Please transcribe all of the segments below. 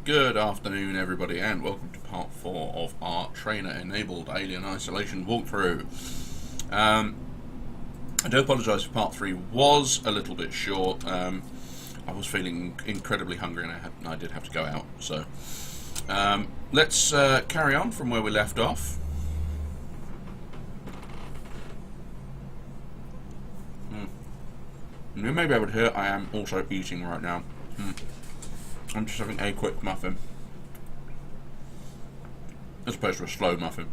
Good afternoon, everybody, and welcome to part 4 of our trainer-enabled Alien Isolation walkthrough. I do apologise if part 3 was a little bit short. I was feeling incredibly hungry and I did have to go out. So let's carry on from where we left off. You may be able to hear I am also eating right now. I'm just having a quick muffin, as opposed to a slow muffin.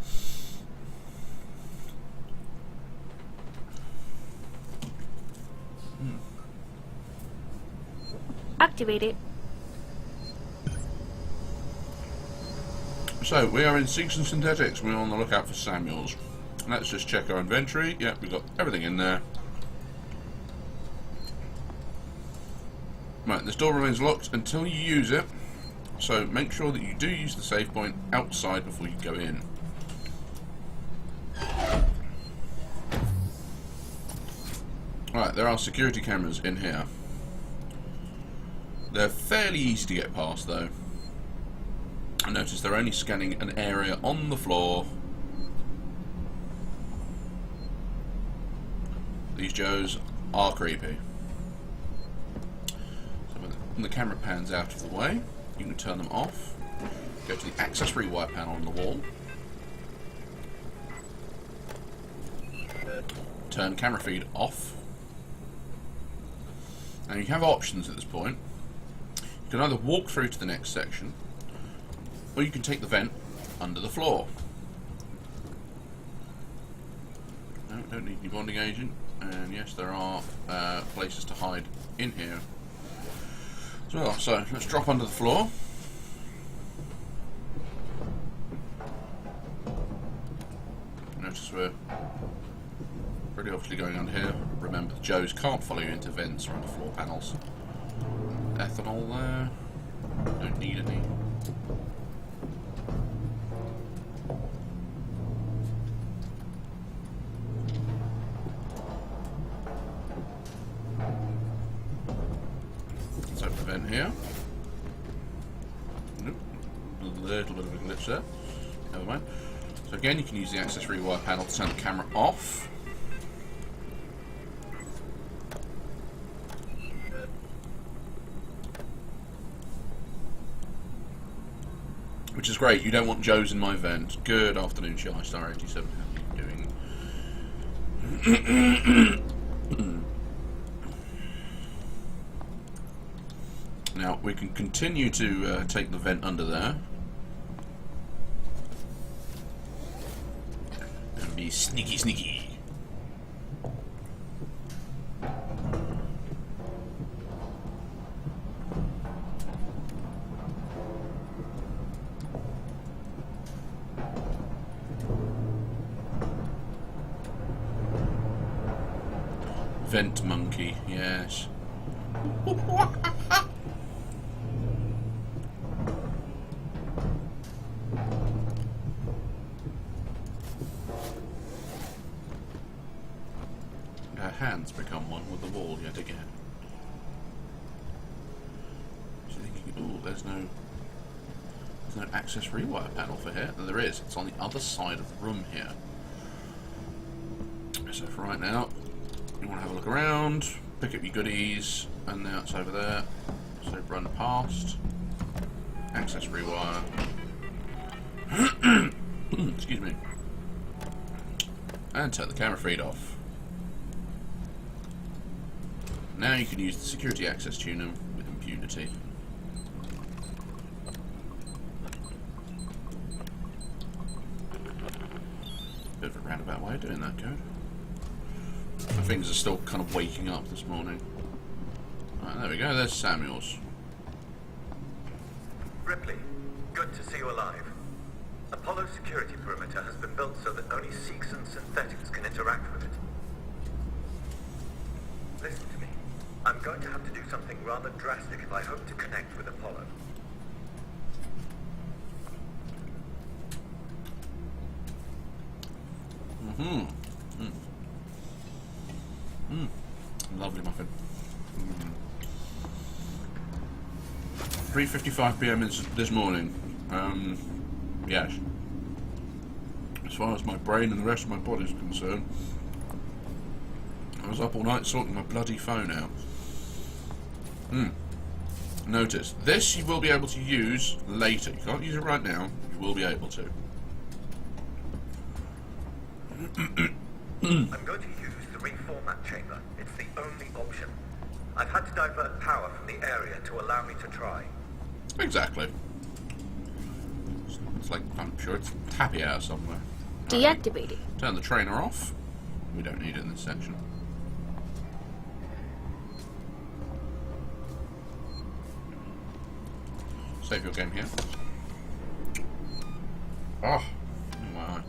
Activate it. So, we are in Seegson Synthetics. We're on the lookout for Samuels. Let's just check our inventory. Yep, we've got everything in there. Right, this door remains locked until you use it, so make sure that you do use the save point outside before you go in. Right, there are security cameras in here. They're fairly easy to get past though. I notice they're only scanning an area on the floor. These Joes are creepy. When the camera pans out of the way, you can turn them off. Go to the access rewire panel on the wall. Turn camera feed off. And you have options at this point. You can either walk through to the next section, or you can take the vent under the floor. No, don't need any bonding agent. And yes, there are places to hide in here. Well, so let's drop under the floor. Notice we're pretty obviously going under here. Remember, the Joes can't follow you into vents or into floor panels. Ethanol there. Don't need any. Here. Nope. A little bit of a glitch there. Never mind. So again, you can use the access rewire panel to turn the camera off. Which is great. You don't want Joes in my vent. Good afternoon, Shy Star 87. How are you doing? Now, we can continue to take the vent under there. And be sneaky, sneaky. Vent monkey, yes. Hands become one with the wall yet again. So thinking, oh, there's no access rewire panel for here. No, there is. It's on the other side of the room here. So for right now, you want to have a look around, pick up your goodies, and now it's over there. So run past. Access rewire. Excuse me. And turn the camera feed off. Now you can use the security access tuner with impunity. Bit of a roundabout way of doing that, Code. My fingers are still kind of waking up this morning. Right, there we go, there's Samuels. Ripley, good to see you alive. Apollo security perimeter has been built so that only Seegson Synthetics can interact with it. Listen to me. I'm going to have to do something rather drastic if I hope to connect with Apollo. Lovely muffin. 3:55 p.m. this morning. Yes. As far as my brain and the rest of my body is concerned, I was up all night sorting my bloody phone out. Notice, this you will be able to use later. You can't use it right now. You will be able to. I'm going to use the reformat chamber. It's the only option. I've had to divert power from the area to allow me to try. Exactly. It's like, I'm sure it's happy hour somewhere. Deactivating. Turn the trainer off. We don't need it in this section. Save your game here. Oh, wow.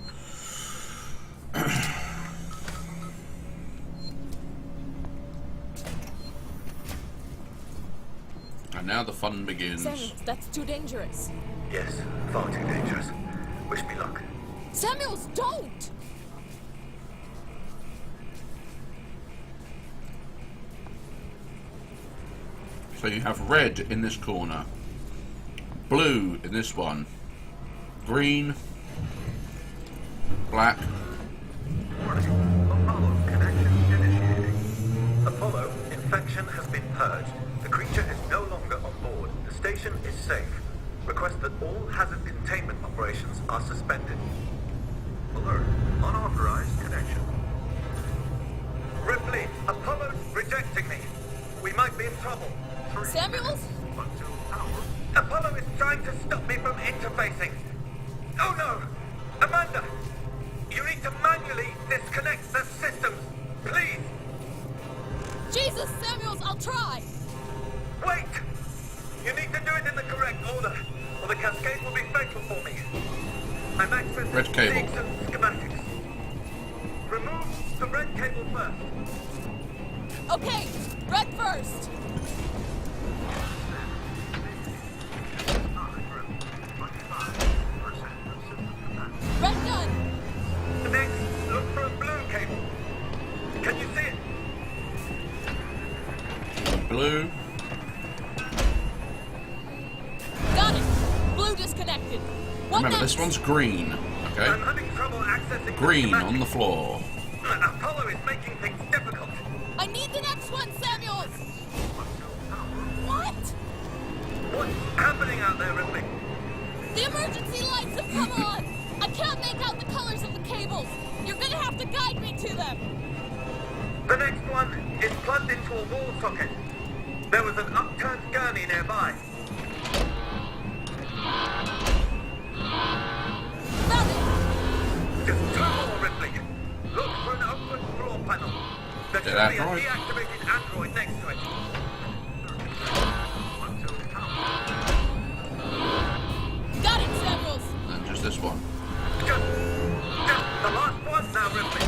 And now the fun begins. Samuels, that's too dangerous. Yes, far too dangerous. Wish me luck. Samuels, don't! So you have red in this corner, blue in this one, green, black. Warning. Apollo connection initiating. Apollo, infection has been purged. The creature is no longer on board. The station is safe. Request that all hazard containment operations are suspended. Alert. Unauthorized connection. Ripley, Apollo's rejecting me. We might be in trouble. Samuels? Apollo is trying to stop me from interfacing. Oh no! Amanda! You need to manually disconnect the systems. Please! Jesus, Samuels, I'll try! Wait! You need to do it in the correct order, or the cascade will be fatal for me. I'm accessing Red cable. leaks and schematics. Remove the red cable first. Okay, red first! Red done! Next, look for a blue cable. Can you see it? Blue. Got it! Blue disconnected. What Remember, next? this one's green. I'm Okay. having trouble accessing Green the on the floor. Apollo is making things difficult. I need the next one, Samuels! What? What's happening out there, Ripley? The emergency lights have come on! I can't make out the colors of the cables. You're gonna have to guide me to them. The next one is plugged into a wall socket. There was an upturned gurney nearby. Found it! Just two more, Ripley. Look for an open floor panel. There should be a android? deactivated android next to it. Got it, Samuels! And just this one. Just the last one now, Ripley.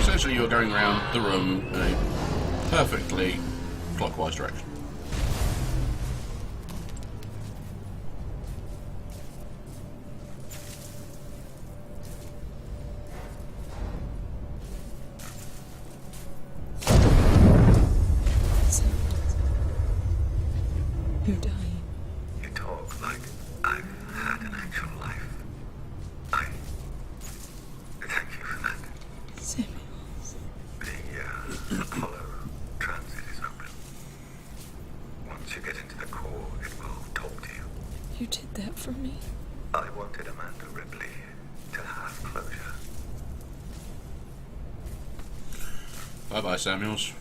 Essentially, you're going around the room in a perfectly clockwise direction. You're dying. You talk like I've had an actual life. I thank you for that. Samuels. The Apollo transit is open. Once you get into the core, it will talk to you. You did that for me? I wanted Amanda Ripley to have closure. Bye-bye, Samuels.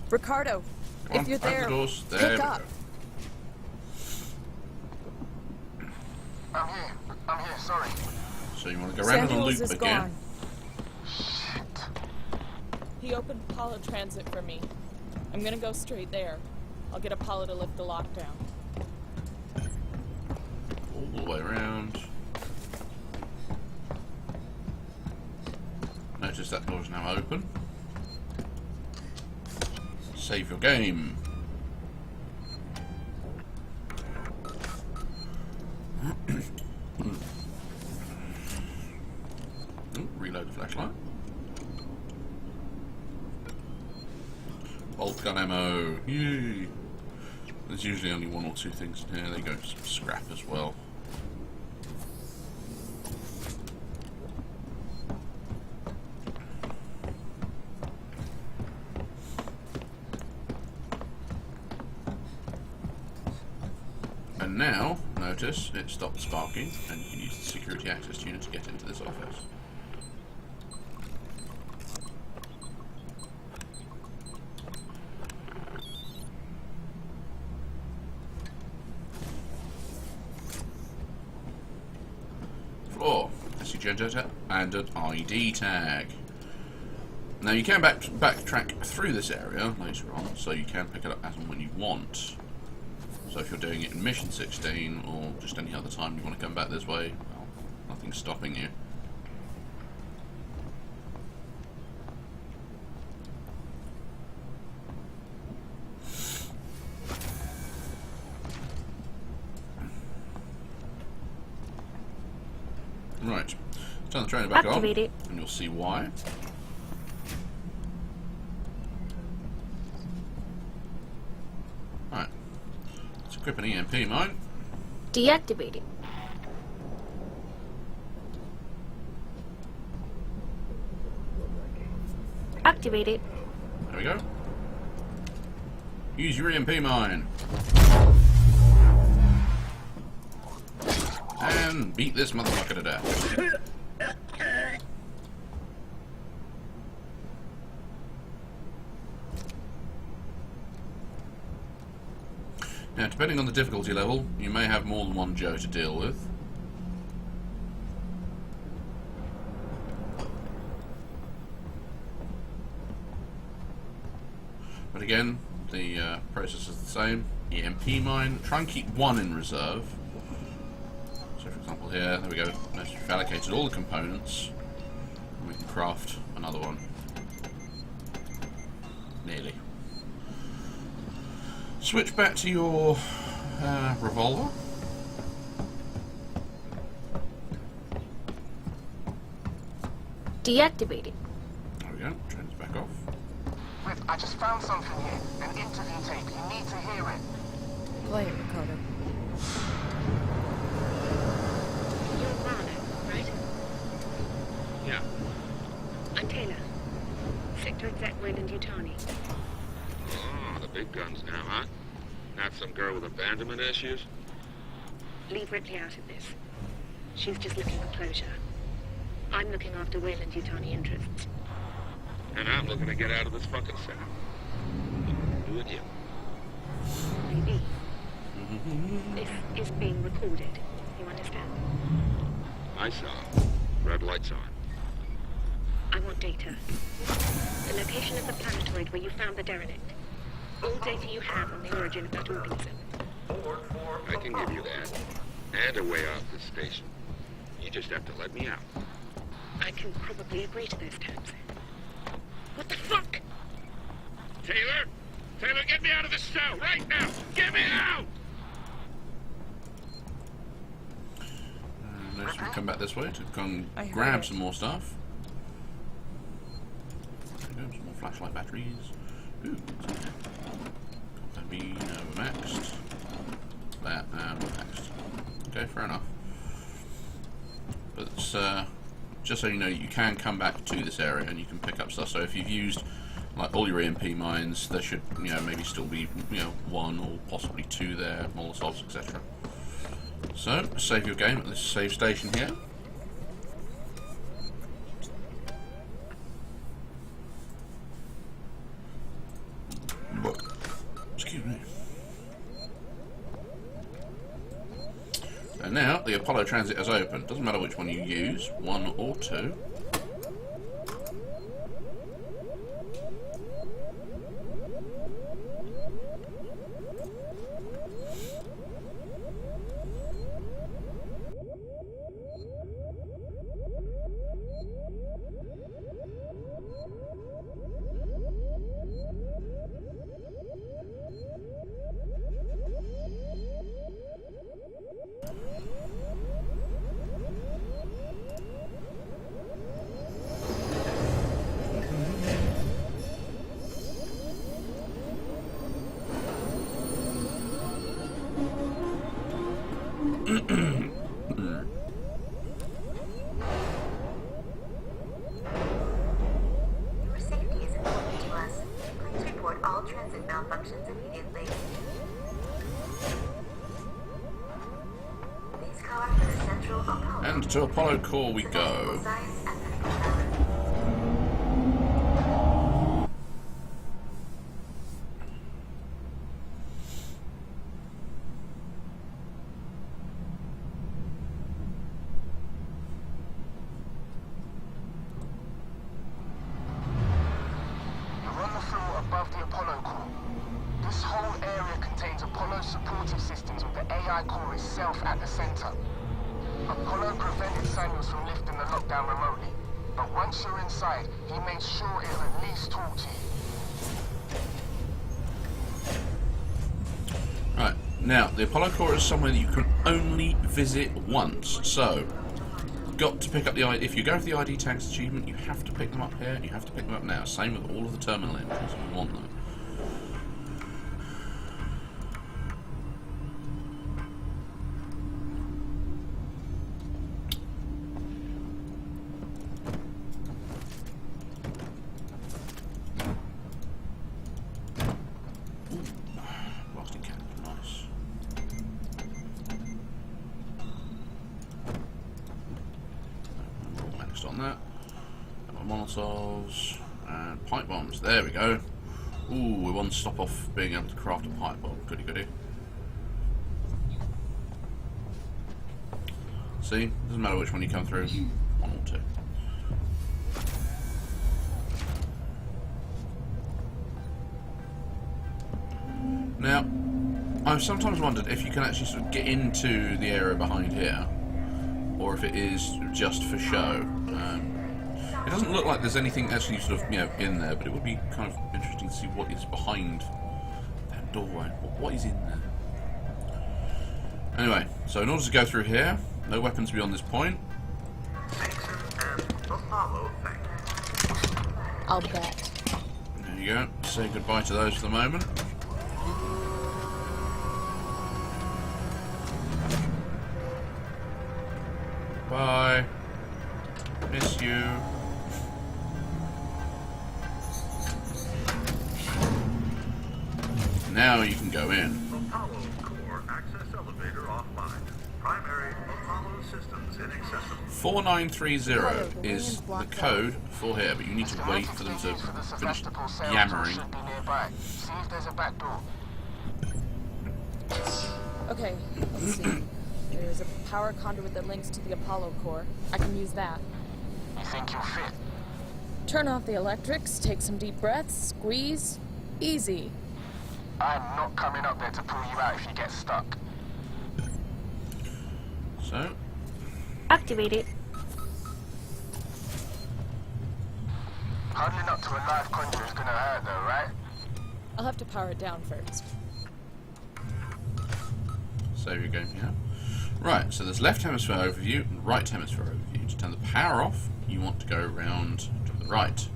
Ricardo, Come on, if you're open there, the doors. There we pick go. up. I'm here, sorry. So you want to go around in a Samuels loop is again. gone. Shit. He opened Apollo Transit for me. I'm gonna go straight there. I'll get Apollo to lift the lockdown. All the way around. Notice that door is now open. Save your game. Ooh, reload the flashlight. Bolt gun ammo. Yay! There's usually only one or two things in here. There you go, some scrap as well. And now, notice, it stopped sparking, and you can use the security access unit to get into this office. Floor, SC generator, and an ID tag. Now you can backtrack through this area later on, so you can pick it up as and when you want. So if you're doing it in Mission 16, or just any other time you want to come back this way, well, nothing's stopping you. Right, turn the trainer back Activate on, it. and you'll see why. Right, let's equip an EMP mine. Deactivating. Activate it. There we go. Use your EMP mine. And beat this motherfucker to death. Now, depending on the difficulty level, you may have more than one Joe to deal with. But again, the process is the same. EMP mine. Try and keep one in reserve. So, for example, here, there we go. Notice we've allocated all the components. And we can craft another one. Nearly. Switch back to your revolver. Deactivating. There we go. Turns back off. Wait, I just found something here. An interview tape. You need to hear it. Play it, Ricardo. You're Marlowe, right? Yeah. I'm Taylor. Sector Exec Wayland Yutani. Oh, the big guns now, huh? Not some girl with abandonment issues? Leave Ripley out of this. She's just looking for closure. I'm looking after Wayland Yutani interests. And I'm looking to get out of this fucking set. Do it you. Maybe. This is being recorded. You understand? I saw. Red lights on. I want data. The location of the planetoid where you found the derelict. All data you have on the origin of that organism. I can give you that. And a way off this station. You just have to let me out. I can probably agree to those terms. What the fuck? Taylor! Taylor, get me out of this cell right now! Get me out! Notice we come back this way to come I heard grab it. some more stuff. There we go, some more flashlight batteries. Ooh, that be overmaxed. That and overmaxed. Okay, fair enough. But just so you know, you can come back to this area and you can pick up stuff. So if you've used like all your EMP mines, there should maybe still be one or possibly two there, Molotovs, etc. So save your game at this save station here. Excuse me. And now the Apollo Transit has opened. Doesn't matter which one you use, one or two. Your safety is important to us. Please report all transit malfunctions immediately. These cars are the central Apollo. And to Apollo Core we go. Science and medical power. You're on the floor above the Apollo core. This whole area contains Apollo's supportive systems with the AI core itself at the center. Apollo prevented Samuels from lifting the lockdown remotely, but once you're inside, he made sure he'll at least talk to you. Right, now, the Apollo Core is somewhere that you can only visit once, so got to pick up the ID. If you go for the ID tags achievement, you have to pick them up here, you have to pick them up now. Same with all of the terminal entries if you want them. Blasting cannon, nice. We're all maxed on that. Molotovs and pipe bombs. There we go. Ooh, we're one stop off being able to craft a pipe bomb. Goody goody. See, doesn't matter which one you come through. One or two. Now, I've sometimes wondered if you can actually sort of get into the area behind here, or if it is just for show. It doesn't look like there's anything actually sort of, in there, but it would be kind of interesting to see what is behind that doorway. What is in there? Anyway, so in order to go through here, no weapons beyond this point. Nixon and Apollo, thank you. I'll bet. There you go. Say goodbye to those for the moment. Bye. Miss you. Now you can go in. Apollo core access elevator offline. Primary Apollo systems inaccessible. 4930 is the code for here, but you need to wait for them to finish yammering. Should be nearby. See if there's a back door. Okay, let's see. There's a power conduit that links to the Apollo core. I can use that. You think you'll fit? Turn off the electrics, take some deep breaths, squeeze. Easy. I'm not coming up there to pull you out if you get stuck. So, Activate it. Huddling up to a live conjurer is gonna hurt though, right? I'll have to power it down first. save your game here. Right, so there's left hemisphere overview and right hemisphere overview. To turn the power off, you want to go around to the right.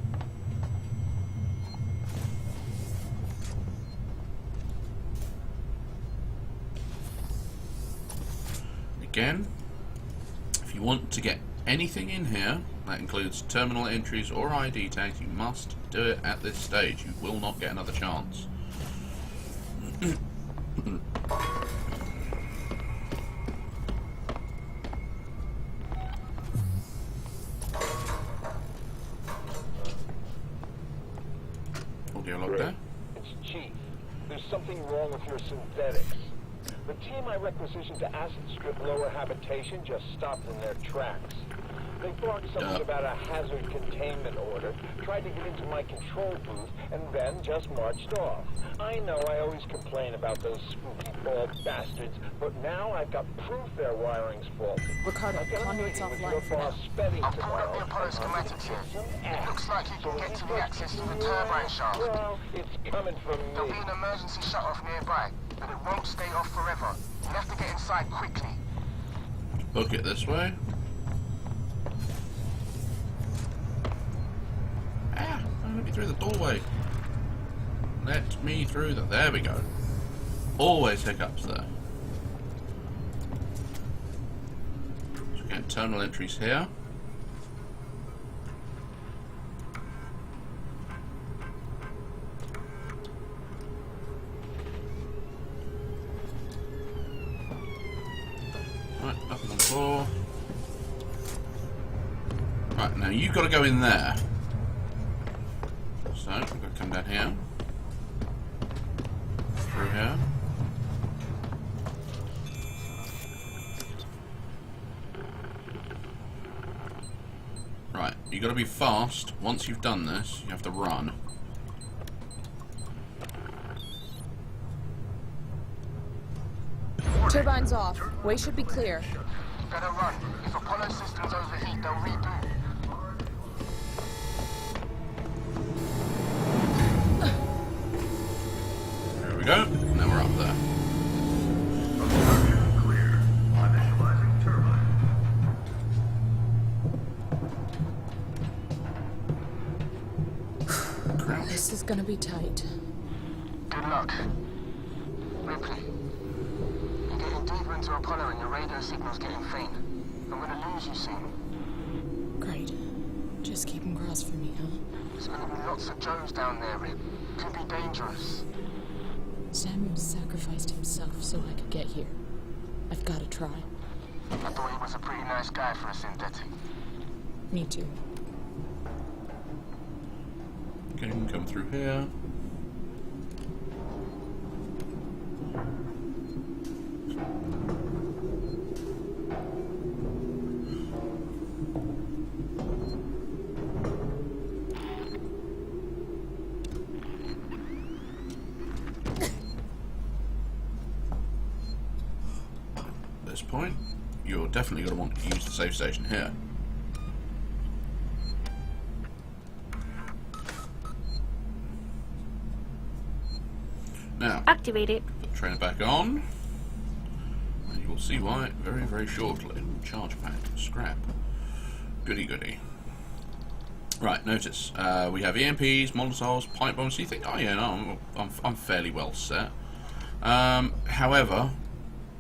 Again, if you want to get anything in here, that includes terminal entries or ID tags, you must do it at this stage. You will not get another chance. Audio log there. It's Chief. There's something wrong with your synthetics. The team I requisitioned to acid strip lower habitation just stopped in their tracks. They barked something about a hazard containment order, tried to get into my control booth, and then just marched off. I know I always complain about those spooky bald bastards, but now I've got proof their wiring's faulty. Ricardo, I've got a conduit's meeting with offline your for now. boss Spedding I've pulled up tomorrow. the Apollo schematics here. It looks like you can get to the access to the turbine shaft. Well, it's coming from There'll me. be an emergency shut-off nearby, but it won't stay off forever. You have to get inside quickly. Book it this way. Ah, let me through the doorway. Let me through the... There we go. Always hiccups there. terminal entries here. Right, nothing on the floor. Right, now you've got to go in there. So, we've got to come down here. Through here. Right, you've got to be fast. Once you've done this, you have to run. Turbines off. Way should be clear. Better run. If Apollo systems overheat, they'll reboot. There we go. Now we're up there. Obstruction clear. Initializing turbine. This is gonna be tight. Good luck. Ripley, you're getting deeper into Apollo and your radio signal's getting faint. I'm gonna lose you soon. Great. Just keep them crossed for me, huh? There's gonna be lots of Joes down there, Rip. Could be dangerous. Samuel sacrificed himself so I could get here. I've gotta try. I thought he was a pretty nice guy for a synthetic. Me too. Okay, you can come through here. At this point, you're definitely going to want to use the safe station here. Now, Activate it. put the trainer back on, and you will see why very, very shortly. Charge pack, scrap. Goody goody. Right, notice, we have EMPs, Molotovs, pipe bombs, so you think, oh yeah, no, I'm fairly well set. However,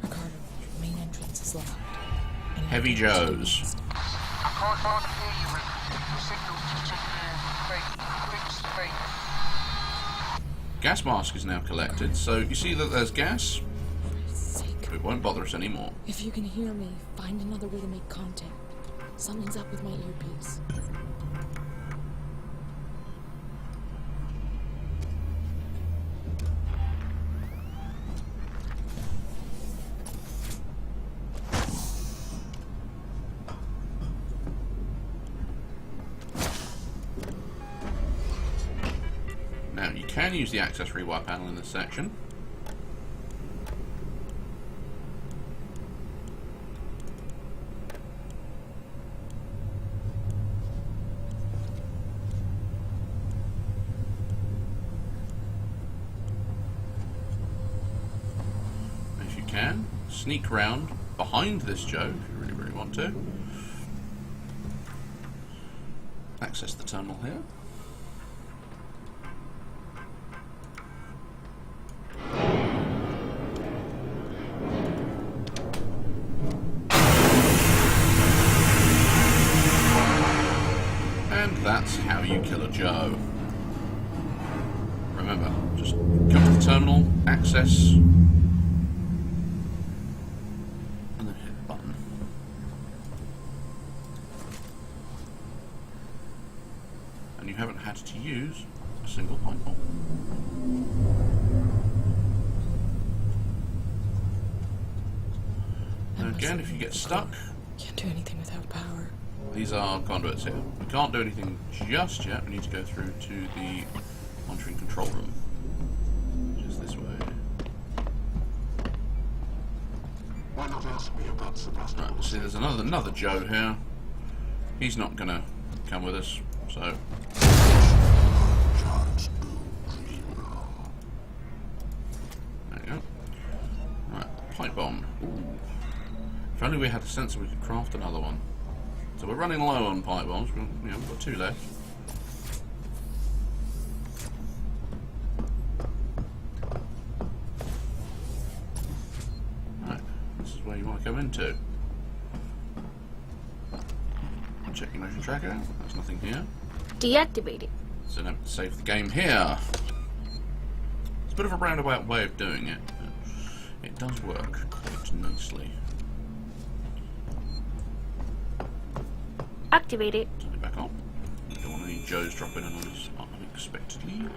Ricardo, main entrance is locked. Heavy Joes. I can't hardly hear you, Rip. Your signal's just faint. Gas mask is now collected, so you see that there's gas. It won't bother us anymore. If you can hear me, find another way to make contact. Something's up with my earpiece. Now, you can use the access rewire panel in this section. If you can, sneak round behind this Joe, if you really, really want to. Access the terminal here. That's how you kill a Joe. Remember, just come to the terminal, access, and then hit the button. And you haven't had to use a single pipe bomb. And again, if you get stuck, Can't do anything without power. these are conduits here. We can't do anything just yet. We need to go through to the monitoring control room, which is this way. Why not ask me about Sebastian? Right, see, there's another Joe here. He's not gonna come with us, so. There you go. Right, pipe bomb. Ooh. If only we had a sensor, we could craft another one. So we're running low on pipe bombs. We've got 2 left. Right, this is where you want to go into. check your motion tracker. There's nothing here. Deactivate it. So now save the game here. It's a bit of a roundabout way of doing it, but it does work quite nicely. Activate it. Turn it back on. We don't want any Joes dropping in on us unexpectedly.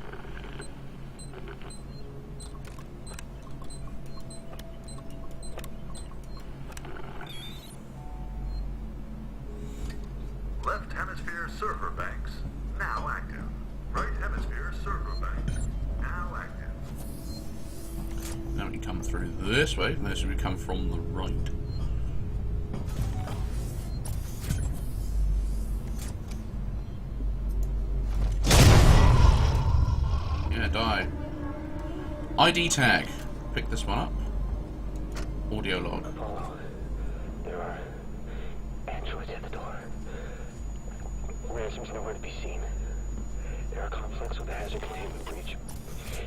Left hemisphere server banks now active. Right hemisphere server banks now active. Now we can come through this way, and this would come from the right. Yeah, die. ID tag. Pick this one up. Audio log. Apollo, there are androids at the door. Rare seems nowhere to be seen. There are conflicts with the hazard containment breach.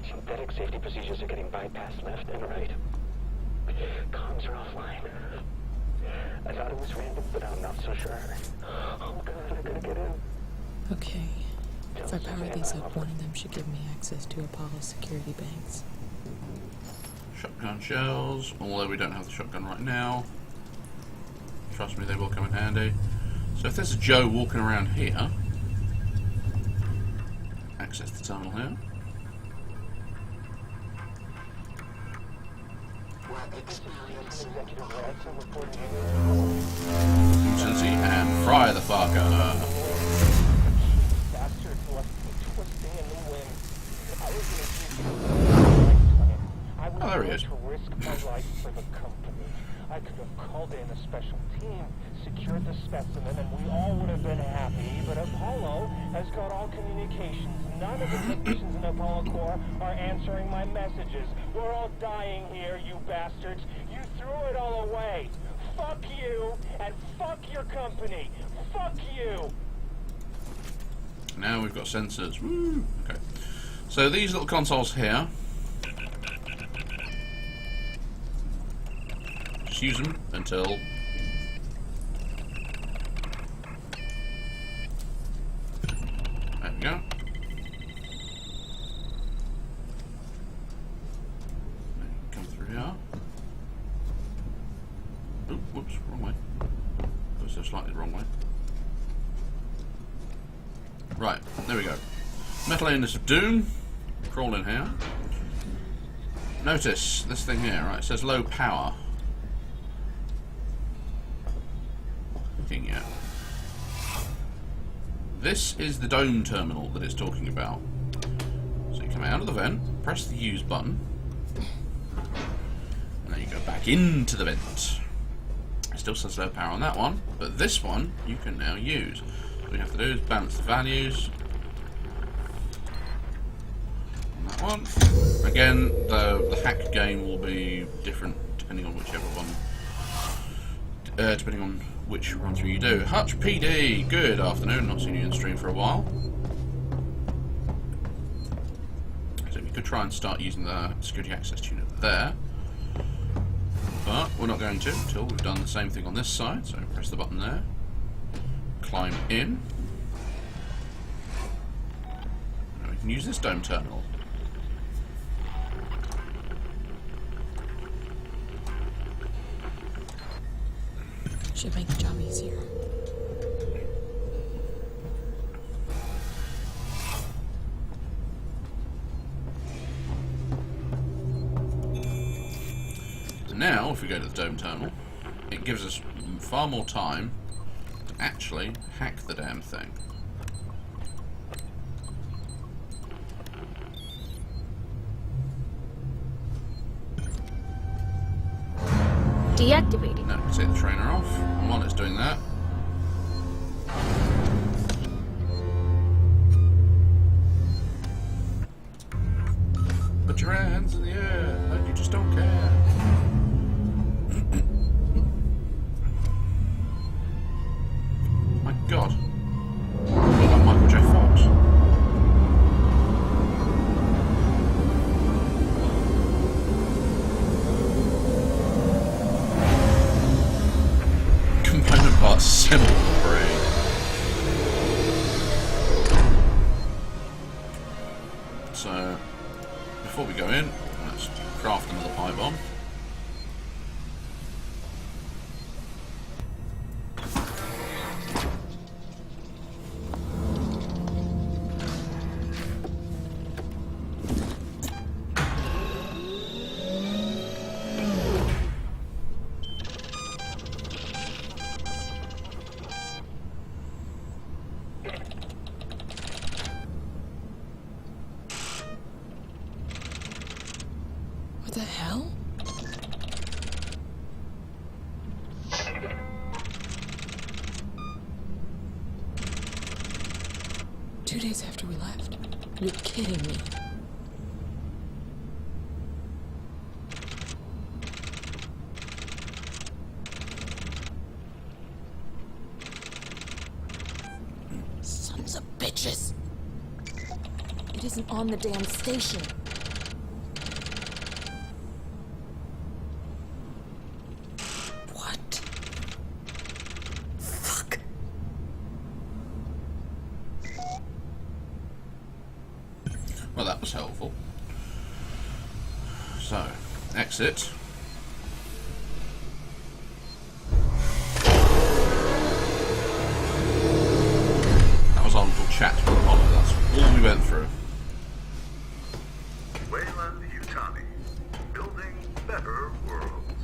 Synthetic safety procedures are getting bypassed left and right. Comms are offline. I thought it was random, but I'm not so sure. Oh god, I gotta get in. Okay. If I power these up, one of them should give me access to Apollo security banks. Shotgun shells, although we don't have the shotgun right now. Trust me, they will come in handy. So if there's a Joe walking around here, access the tunnel here. Emergency and fry the fucker. Oh, there he is. I could have called in a special team, secured the specimen, and we all would have been happy, but Apollo has got all communications. None of the technicians in Apollo Corps are answering my messages. We're all dying here, you bastards. You threw it all away. Fuck you, and fuck your company. Fuck you. Now we've got sensors. Woo! Okay. So these little consoles here, just use them until there we go. Come through here. Oop, whoops, wrong way. That was so slightly the wrong way. Right, there we go. Metal Aliens of Doom. Crawl in here. Notice this thing here, right? It says low power. Looking at. This is the dome terminal that it's talking about. So you come out of the vent, press the use button, and then you go back into the vent. It still says low power on that one, but this one you can now use. All you have to do is balance the values. On that one. Again, the hack game will be different depending on whichever one. Depending on which run through you do. Hutch PD, good afternoon. Not seen you in stream for a while. So we could try and start using the security access unit there. But we're not going to until we've done the same thing on this side. So press the button there. Climb in. And we can use this dome terminal. Should make the job easier. So now, if we go to the dome terminal, it gives us far more time to actually hack the damn thing. Deactivate it. Now we can take the trainer off, and while it's doing that, put your hands in the air like you just don't care. My God. What about Michael J. Fox? Component parts assembled brain. hell? Two days after we left. You're kidding me. Sons of bitches! It isn't on the damn station. What? Fuck. Well, that was helpful. So, exit. That was our little chat with Apollo. That's all we went through. Wayland Yutani, building better worlds.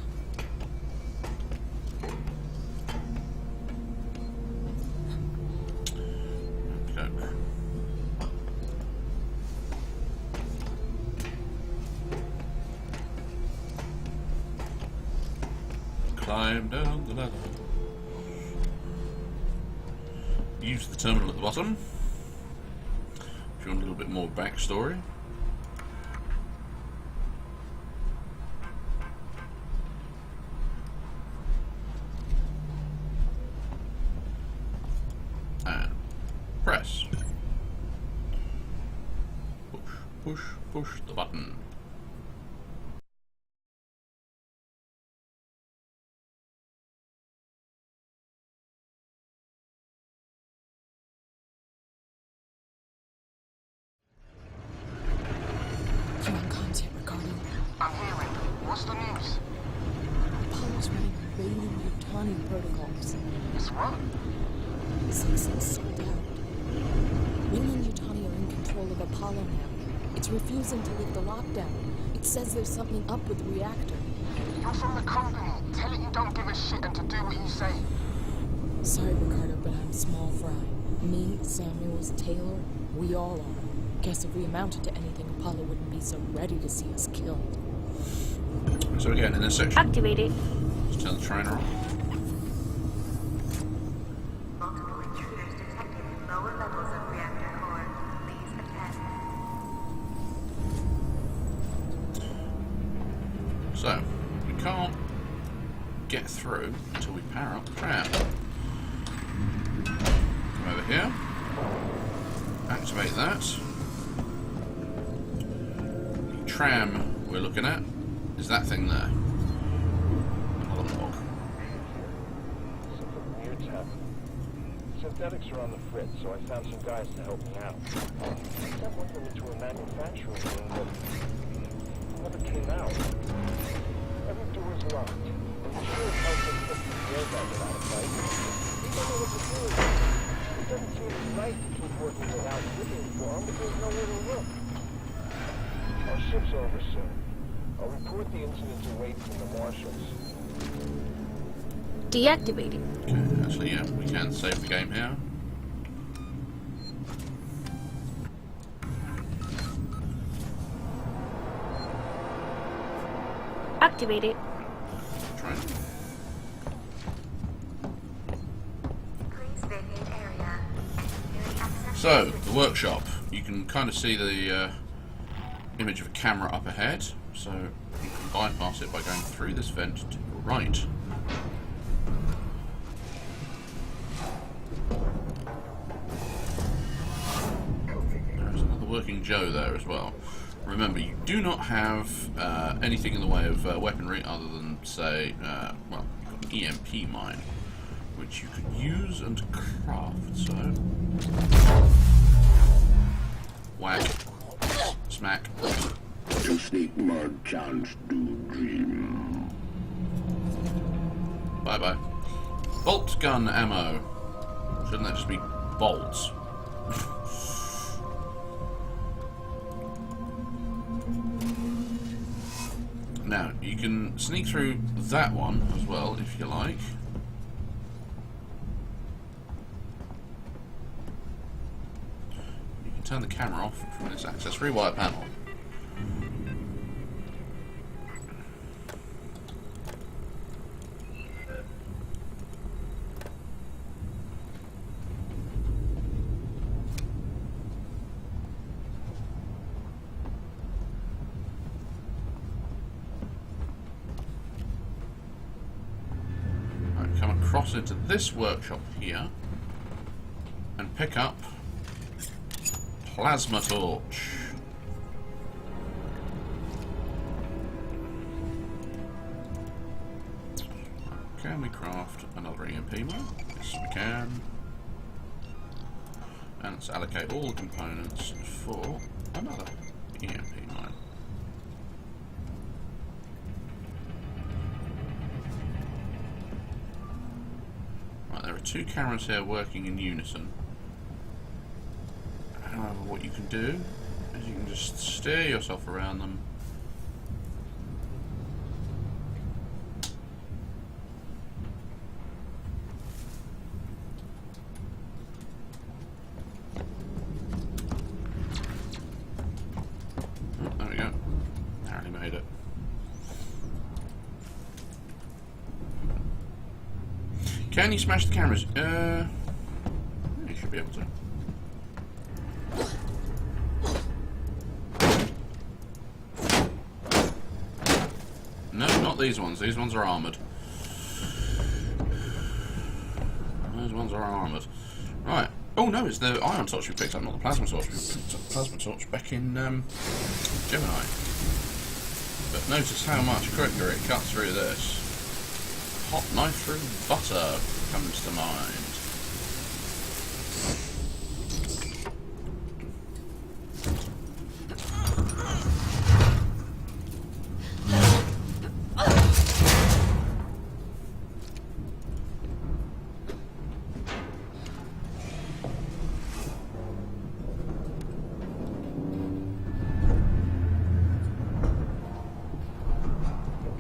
Okay. Climb down the ladder. Use the terminal at the bottom if you want a little bit more backstory. And press. Push, push, push the button. You on comms yet, Ricardo? I'm hearing. What's the news? Apollo's running Wayland Yutani protocols. It's what? Citizens sold out. Wayland Yutani are in control of Apollo now. It's refusing to lift the lockdown. It says there's something up with the reactor. You're from the company. Tell it you don't give a shit and to do what you say. Sorry, Ricardo, but I'm small fry. Me, Samuels, Taylor, we all are. Guess if we amounted to anything, Apollo wouldn't be so ready to see us killed. So again, in this section, Activated. just turn the trainer off. Multiple intruders detected in lower levels of reactor core. Please attend. So, we can't get through until we power up the tram. Come over here. Activate that. The tram we're looking at is that thing there. Another log. Something weird's happening. Synthetics are on the fritz, so I found some guys to help me out. I sent one of them into a manufacturing room, but never came out. Every door's locked. I'm sure it helps them put the air jacket out of sight. We don't know what to do. It doesn't seem right to keep working without looking for them, but there's nowhere to look. Our ship's over soon. I'll report the incident and wait for the marshals. Deactivated. Okay, actually, yeah, we can save the game here. Activated. Train. Please vacate area. Engineering access. So, the workshop. You can kind of see the image of a camera up ahead, so you can bypass it by going through this vent to your right. There's another working Joe there as well. Remember, you do not have anything in the way of weaponry other than, say, well, you've got an EMP mine, which you could use and craft, so... Whack. Smack. To speak merchants do dream. Bye-bye. Bolt gun ammo. Shouldn't that just be bolts? Now, you can sneak through that one as well, if you like. You can turn the camera off from this access rewire panel. cross into this workshop here and pick up Plasma Torch. Can we craft another EMP mine? Yes, we can. And let's allocate all the components for another EMP mine. Right, there are two cameras here working in unison. However, what you can do is you can just steer yourself around them. Can you smash the cameras? You should be able to. No, not these ones. These ones are armoured. Those ones are armoured. Right. Oh no, it's the ion torch we picked up, not the plasma torch. We picked up the plasma torch back in Gemini. But notice how much quicker it cuts through this. Hot knife through butter comes to mind.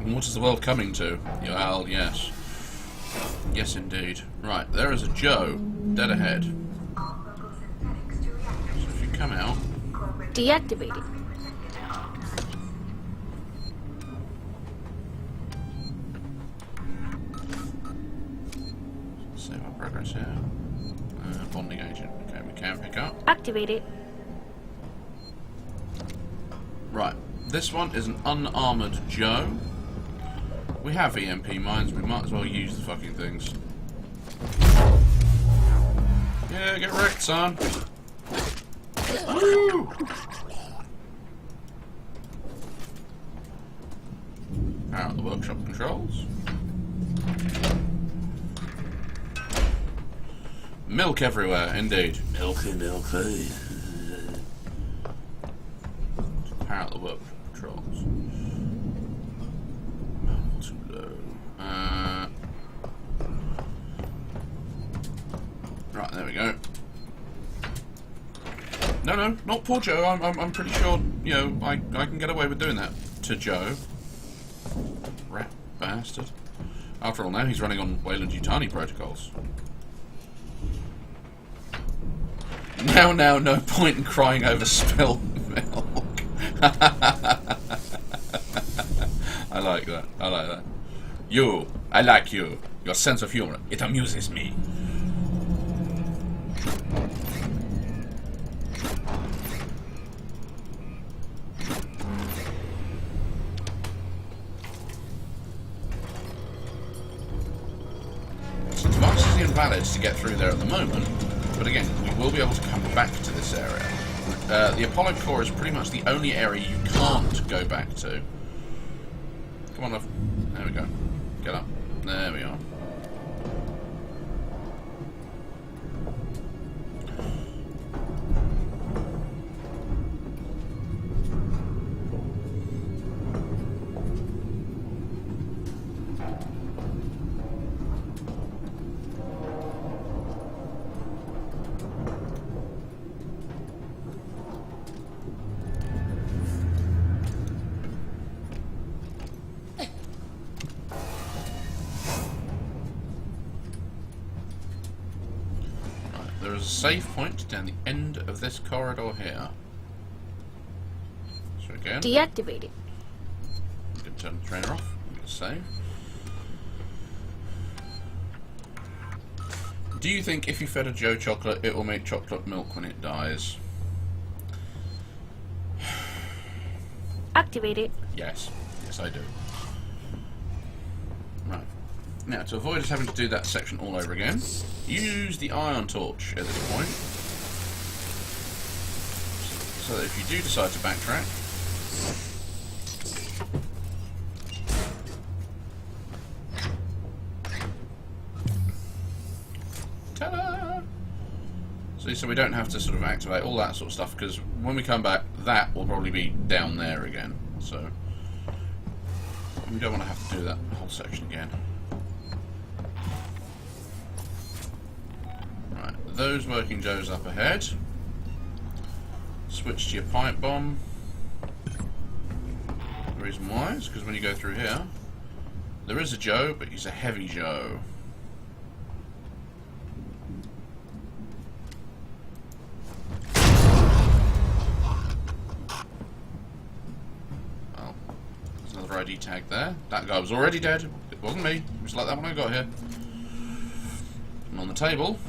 And what is the world coming to? Well, yes. Yes, indeed. Right, there is a Joe, dead ahead. So if you come out... Deactivated. Save our progress here. Bonding agent. Okay, we can pick up. Activated. Right, this one is an unarmoured Joe. We have EMP mines, we might as well use the fucking things. Yeah, get wrecked, son! Woo! Out the workshop controls. Milk everywhere, indeed. Milky, milky. Power out the workshop controls. Too low. Right, there we go. No, not poor Joe. I'm pretty sure, you know, I can get away with doing that to Joe. Rat bastard. After all, now he's running on Weyland-Yutani protocols. Now, no point in crying over spilled milk. I like that. I like that. I like you. Your sense of humor. It amuses me. So device is invalid to get through there at the moment, but again, we will be able to come back to this area. The Apollo core is pretty much the only area you can't go back to. Come on, love. There we go. Get up. There we are. There is a save point down the end of this corridor here. So again, Deactivated. you can turn the trainer off. I'm going to save. Do you think if you fed a Joe chocolate, it will make chocolate milk when it dies? Activated. Yes. Yes, I do. Right. Now, to avoid us having to do that section all over again, use the ion torch at this point, so that if you do decide to backtrack, ta-da! See, so we don't have to sort of activate all that sort of stuff, because when we come back, that will probably be down there again. So we don't want to have to do that whole section again. Right, those working Joes up ahead. Switch to your pipe bomb. The reason why is because when you go through here, there is a Joe, but he's a heavy Joe. Well, there's another ID tag there. That guy was already dead. It wasn't me. It was like that when I got here. And on the table,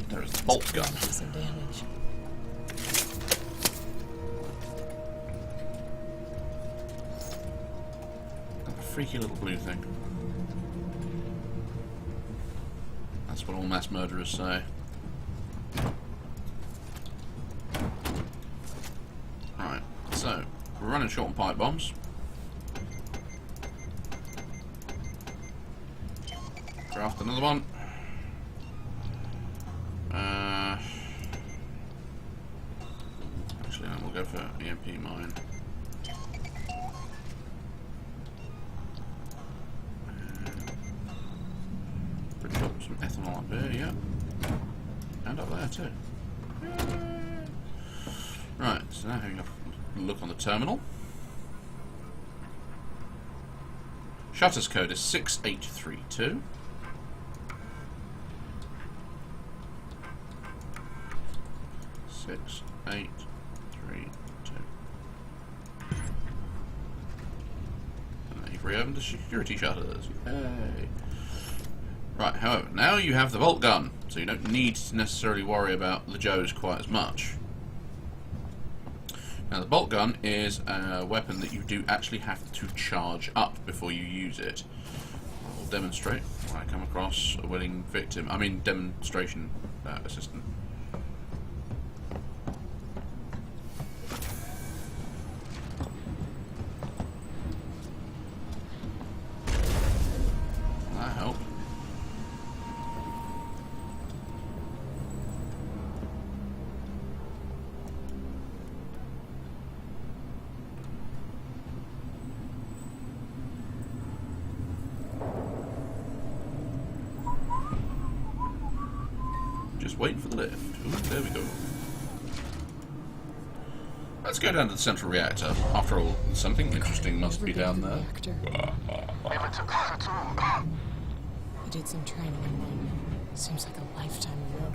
there is the bolt gun. Some damage. A freaky little blue thing. That's what all mass murderers say. Right, so we're running short on pipe bombs. Craft another one. Actually, no, we'll go for EMP mine. Pretty got some ethanol up there, yeah. And up there too. Yay. Right, so now having a look on the terminal. Shutter's code is 6832. 6832. And you've reopened the security shutters. Yay. Right, however, now you have the bolt gun, so you don't need to necessarily worry about the Joes quite as much. Now the bolt gun is a weapon that you do actually have to charge up before you use it. I'll demonstrate when I come across a willing victim. I mean demonstration assistant. That helped. Just waiting for the lift. Ooh, there we go. Let's go down to the central reactor. After all, something interesting must be down there. Never took off at all. I did some training in there. Seems like a lifetime ago.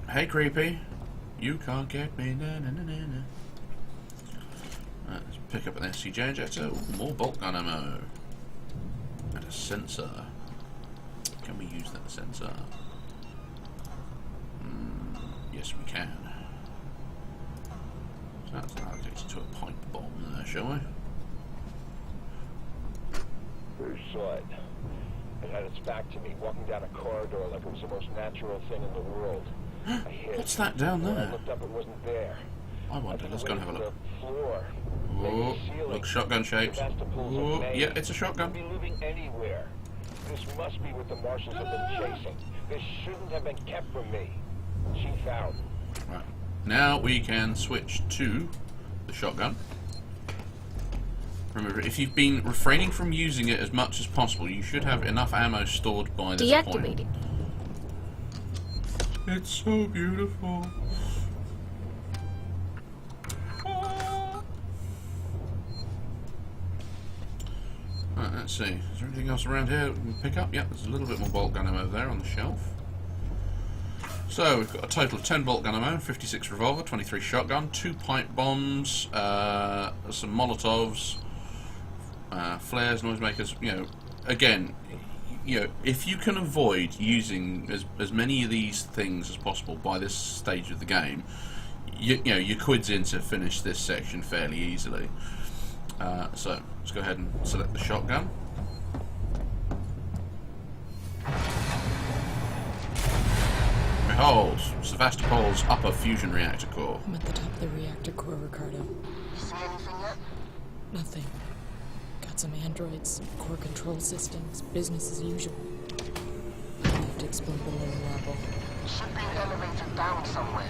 Hey, creepy. You can't get me. Na, na, na, na, na. Right, let's pick up an SCJ injector. Ooh, more bolt gun ammo. And a sensor. Can we use that sensor? Yes, we can. So that's allocated to a pipe bomb there, shall we? Bruce saw it. It had its back to me, walking down a corridor like it was the most natural thing in the world. I hid. What's that down When there? I looked up, it wasn't there. I wonder. Let's go and have a look. Floor. Oh, look, shotgun shaped. Oh, yeah, it's a shotgun. Could be living anywhere. This must be what the marshals have been chasing. This shouldn't have been kept from me. Chief out. Right. Now we can switch to the shotgun. Remember, if you've been refraining from using it as much as possible, you should have enough ammo stored by this point. Deactivated. It's so beautiful. Right, let's see. Is there anything else around here we can pick up? Yep, there's a little bit more bolt gun ammo there on the shelf. So we've got a total of 10 bolt gun ammo, 56 revolver, 23 shotgun, 2 pipe bombs, some Molotovs, flares, noisemakers. You know, again, you know, if you can avoid using as many of these things as possible by this stage of the game, you know, your quid's in to finish this section fairly easily. So let's go ahead and select the shotgun. Behold, Sevastopol's upper fusion reactor core. I'm at the top of the reactor core, Ricardo. You see anything yet? Nothing. Got some androids, core control systems, business as usual. I have to explore the lower level. Should be an elevator down somewhere.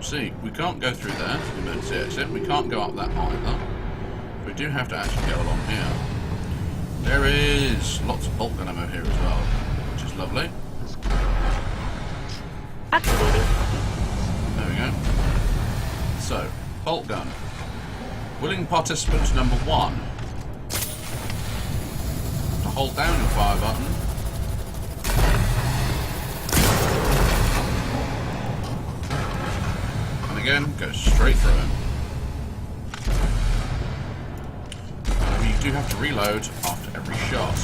See, we can't go through there, the emergency exit. We can't go up that either. We do have to actually go along here. There is lots of bolt gun ammo here as well, which is lovely. Activated. There we go. So, bolt gun. Willing participant number 1. To hold down your fire button. Again, go straight through him. You do have to reload after every shot.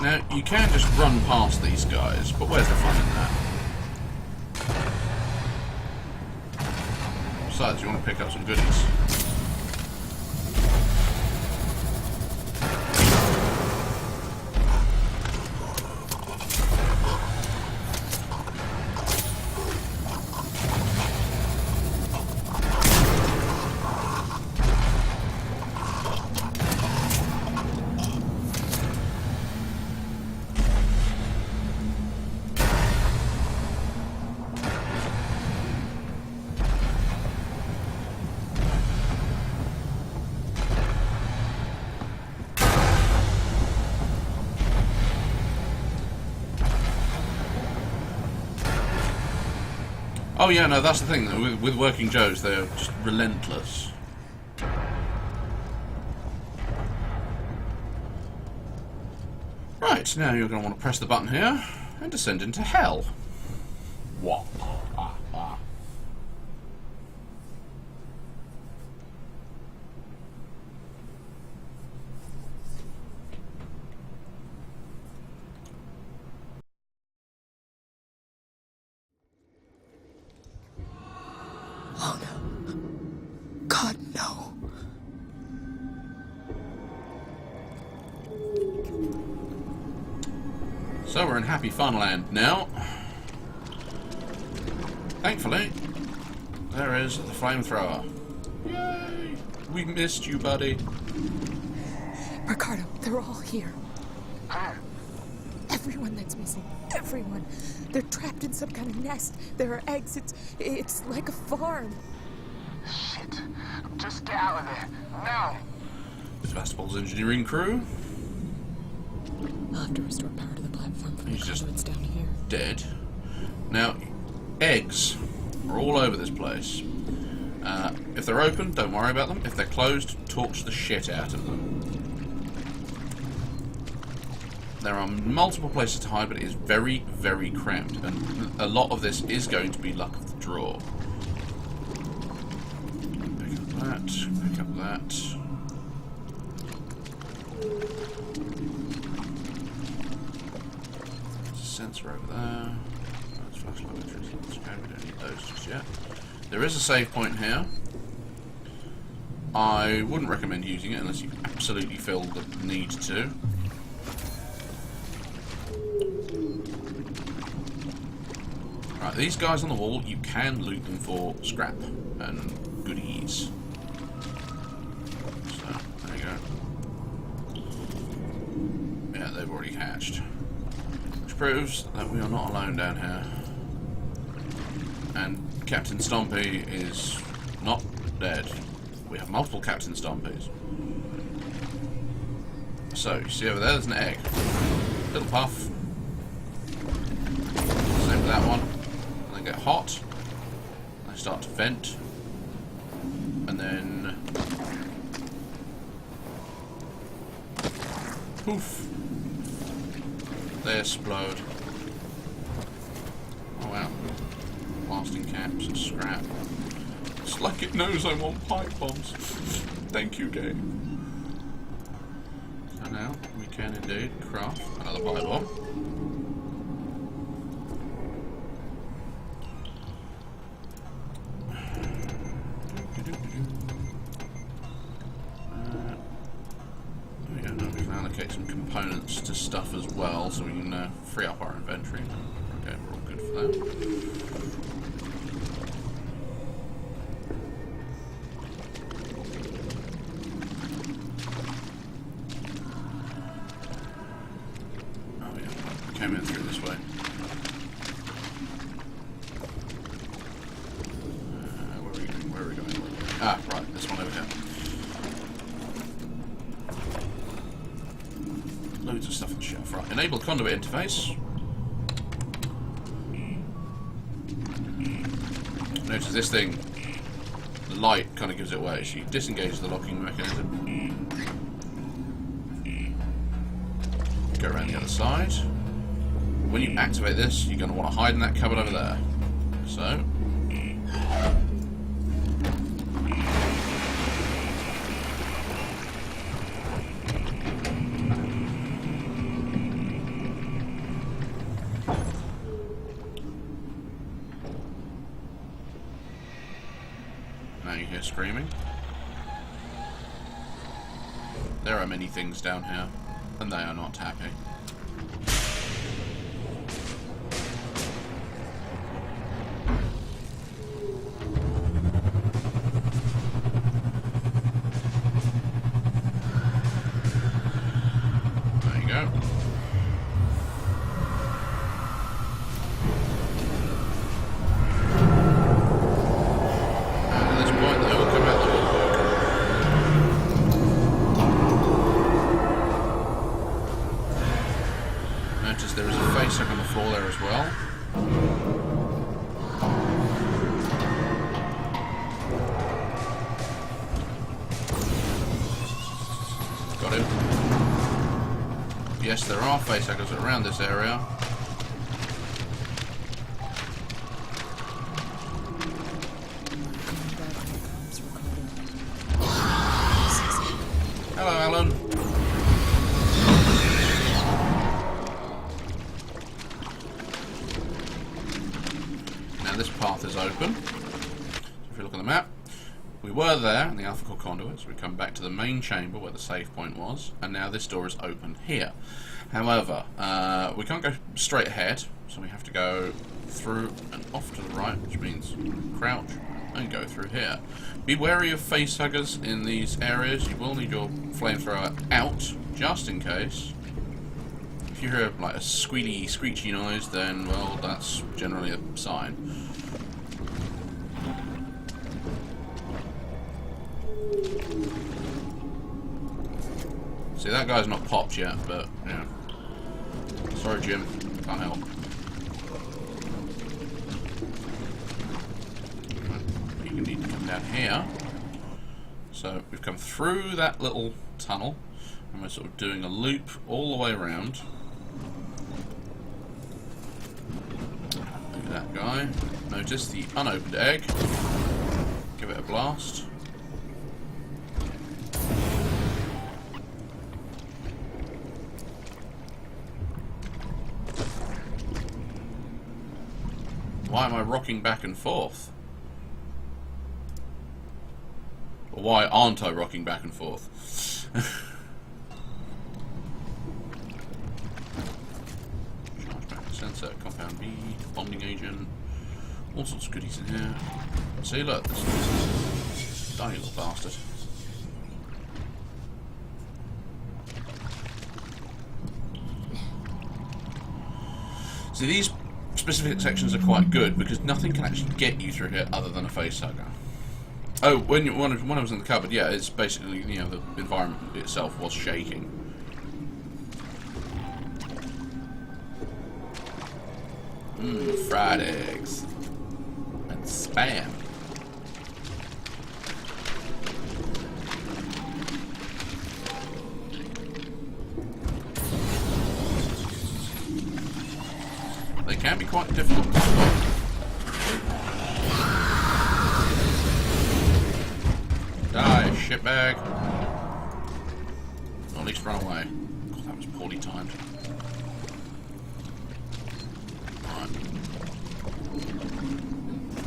Now, you can just run past these guys, but where's the fun in that? Besides, you want to pick up some goodies. Oh yeah, no, that's the thing. With Working Joes, they're just relentless. Right, now you're going to want to press the button here and descend into hell. What? Oh no. God, no. So we're in Happy Funland now. Thankfully, there is the flamethrower. Yay! We missed you, buddy. Ricardo, they're all here. Huh? Everyone that's missing. Everyone. They're trapped in some kind of nest. There are eggs. It's like a farm. Shit. Just get out of there. Now. Sevastopol's engineering crew. I'll have to restore power to the platform for He's Ricardo. just It's down here. Dead. Now, eggs are all over this place. If they're open, don't worry about them. If they're closed, torch the shit out of them. There are multiple places to hide, but it is very, very cramped, and a lot of this is going to be luck of the draw. Pick up that, pick up that. There's a sensor over there. There's flashlight batteries. We don't need those just yet. There is a save point here. I wouldn't recommend using it unless you absolutely feel the need to. Right, these guys on the wall, you can loot them for scrap and goodies. So, there you go. Yeah, they've already hatched. Which proves that we are not alone down here. And Captain Stompy is not dead. We have multiple Captain Stompies. So, you see over there, there's an egg. Little puff. Same with that one. And they get hot. They start to vent. And then... poof. They explode. Oh wow. Blasting caps and scrap. It's like it knows I want pipe bombs. Thank you, game. So now we can indeed craft another pipe bomb. We can allocate some components to stuff as well, so we can free up our inventory. Okay, we're all good for that. Came in through this way. Where are we going? Where are we going? Ah, right, this one over here. Loads of stuff on the shelf. Right, enable conduit interface. Notice this thing, the light kind of gives it away. So you disengage the locking mechanism. Go around the other side. When you activate this, you're going to want to hide in that cupboard over there. So... now you hear screaming. There are many things down here, and they are not happy. There is a face on the floor there as well. Got him. Yes, there are facehuggers around this area. Hello, Alan. This path is open. So if you look at the map, we were there in the Alpha Core conduit, so we come back to the main chamber where the save point was, and now this door is open here. However, we can't go straight ahead, so we have to go through and off to the right, which means crouch and go through here. Be wary of facehuggers in these areas. You will need your flamethrower out, just in case. If you hear like a squealy, screechy noise, then, well, that's generally a sign. See, that guy's not popped yet, but, yeah. Sorry, Jim. Can't help. You need to come down here. So, we've come through that little tunnel, and we're sort of doing a loop all the way around. Look at that guy. Notice the unopened egg. Give it a blast. Why am I rocking back and forth? Or why aren't I rocking back and forth? Charge back sensor, compound B, bonding agent, all sorts of goodies in here. See, look, this tiny little bastard. See, these specific sections are quite good because nothing can actually get you through here other than a facehugger. Oh, when I was in the cupboard, yeah, it's basically, you know, the environment itself was shaking. Fried eggs. And spam. They can be quite difficult to spot. Die, shitbag. Or at least run away. God, that was poorly timed.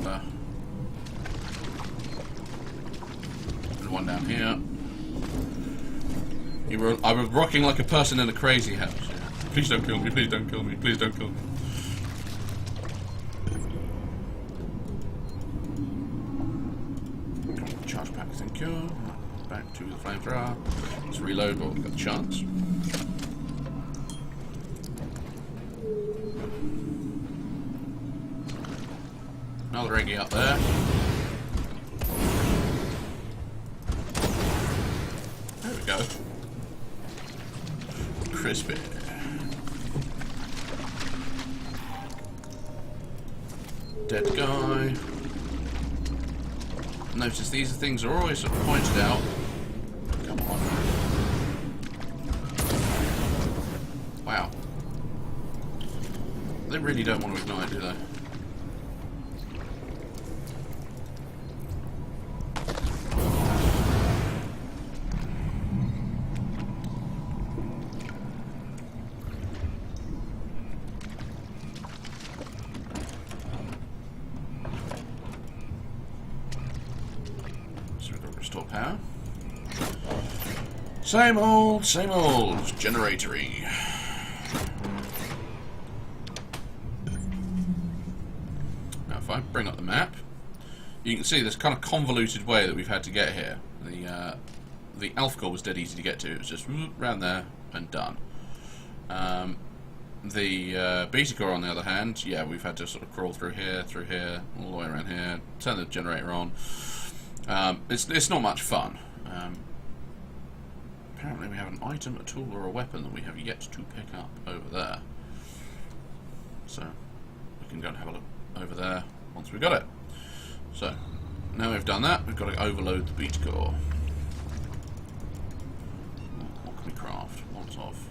Right. One down here. I was rocking like a person in a crazy house. Yeah. Please don't kill me, please don't kill me, please don't kill me. Charge pack, thank you. Back to the flamethrower. Let's reload while we've got the chance. Another eggie up there. There we go. Crispy. Dead guy. Notice these things are always sort of pointed out. Come on. Wow. They really don't want to ignite, do they? Restore power. Same old generatory. Now if I bring up the map, you can see this kind of convoluted way that we've had to get here. The Alpha Core was dead easy to get to. It was just round there and done. The Beta Core, on the other hand, yeah, we've had to sort of crawl through here, all the way around here, turn the generator on. It's not much fun. Apparently we have an item, a tool, or a weapon that we have yet to pick up over there. So we can go and have a look over there once we've got it. So now we've done that, we've got to overload the Beta Core. What can we craft? Lots of.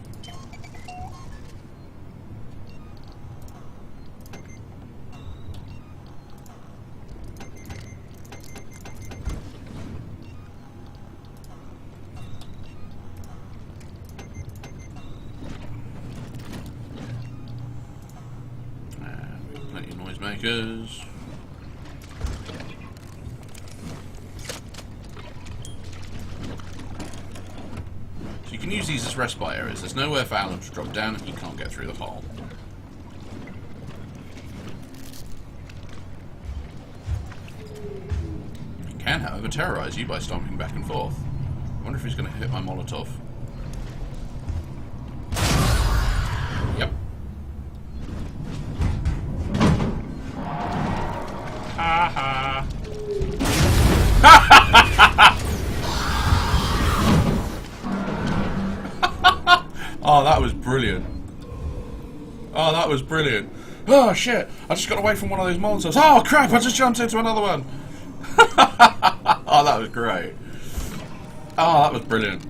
Plenty of noisemakers. So you can use these as respite areas. There's nowhere for Alan to drop down and he can't get through the hole. He can, however, terrorise you by stomping back and forth. I wonder if he's going to hit my Molotov. Yep. Ha Oh, that was brilliant. Oh, that was brilliant. Oh, shit. I just got away from one of those monsters. Oh, crap. I just jumped into another one. Oh, that was great. Oh, that was brilliant.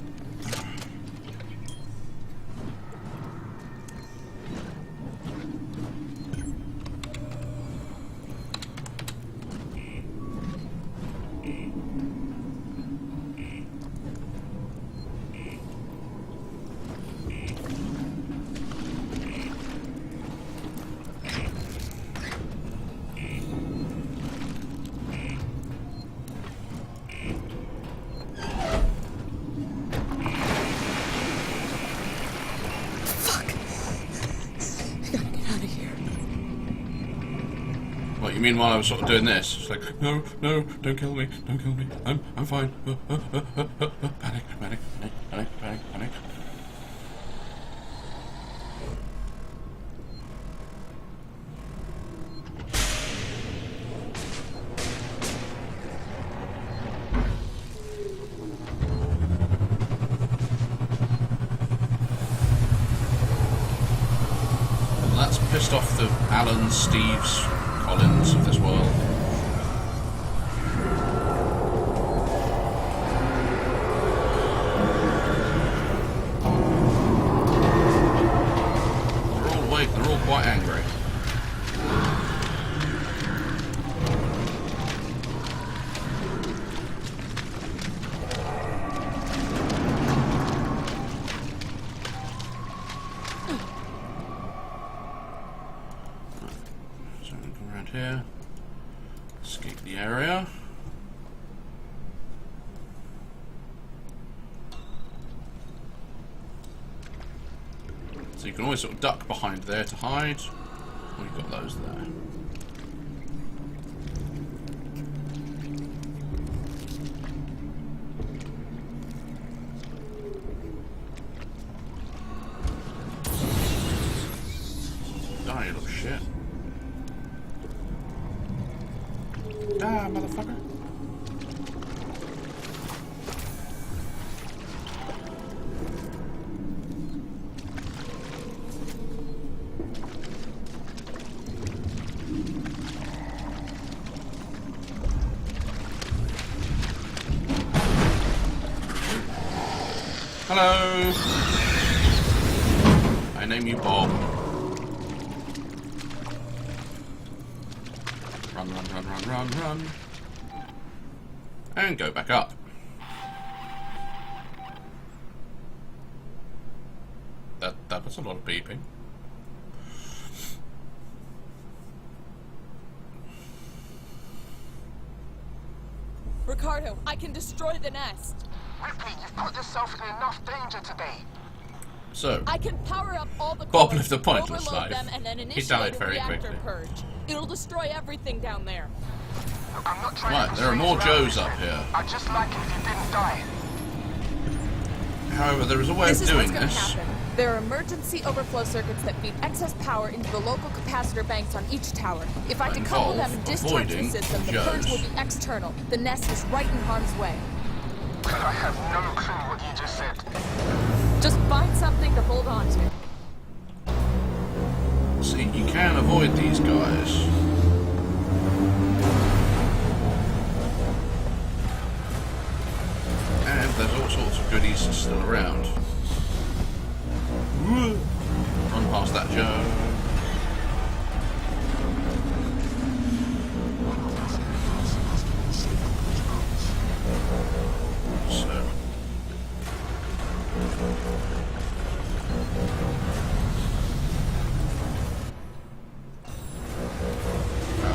What, you mean while I was sort of doing this? It's like, no, no, don't kill me, don't kill me, I'm fine. Panic, panic, panic, panic, panic, panic. based off the Alan, Steves, Collins of this world. They're all awake, they're all quite angry. Here, escape the area. So you can always sort of duck behind there to hide. We've got those there. Die, you little shit. Ah, motherfucker. Hello. I name you Bob. Run, run, run, run, run, run. And go back up. That was a lot of beeping. Ricardo, I can destroy the nest. Ripley, you've put yourself in enough danger today. So, I can power up all the Bob cores, lived a pointless overload life. them, and then He initiate died a very reactor quickly. purge. It'll destroy everything down there. I'm not trying Right, to there are more persuade you Joes up around here. I'd just like it if you didn't die. However, there is a way This of is what's doing going to this. happen. There are emergency overflow circuits that feed excess power into the local capacitor banks on each tower. If I That decouple them involve and discharge the avoiding system, the Joes. purge will be external. The nest is right in harm's way. I have no clue what you just said. Just find something to hold on to. See, you can avoid these guys. And there's all sorts of goodies still around. Run past that Joe. So.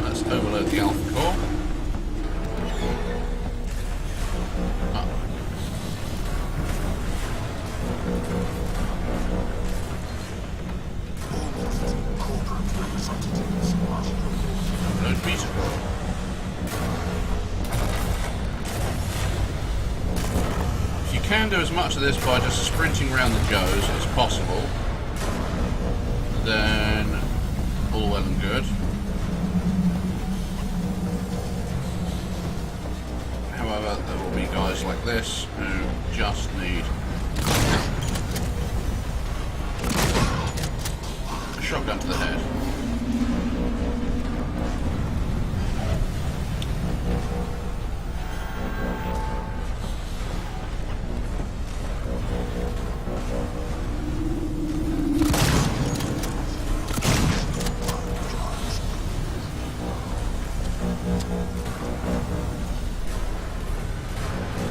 Let's overload the Alpha Core. Up. Load Beta Core. If you can do as much of this by just sprinting around the Joes as possible, then all well and good. However, there will be guys like this who just need a shotgun to the head.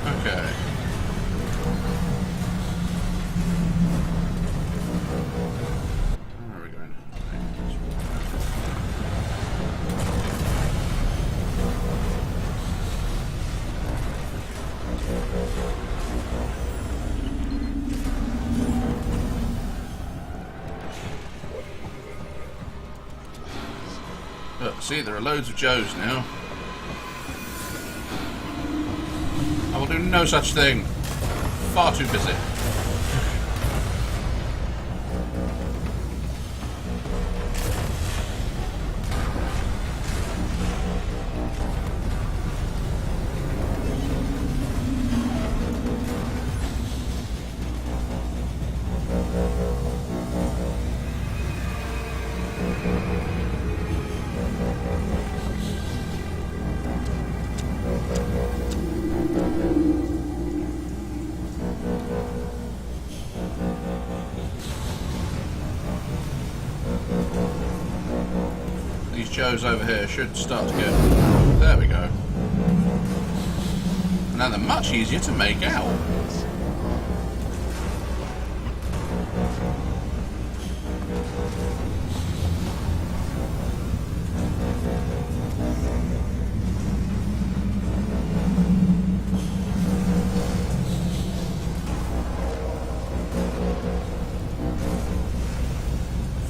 Okay. Where are we going? Look, see, there are loads of Joes now. I will do no such thing. Far too busy. those over here should start to get... There we go. Now they're much easier to make out.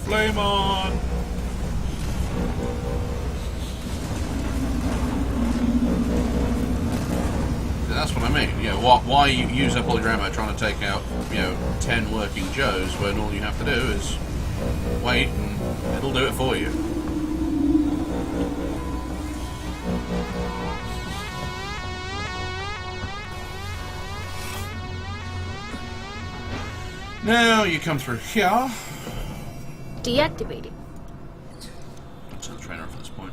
Flame on! That's what I mean. You know, why you use up all your ammo trying to take out, 10 working Joes when all you have to do is wait and it'll do it for you. Now you come through here. Deactivated. Turn the trainer off at this point.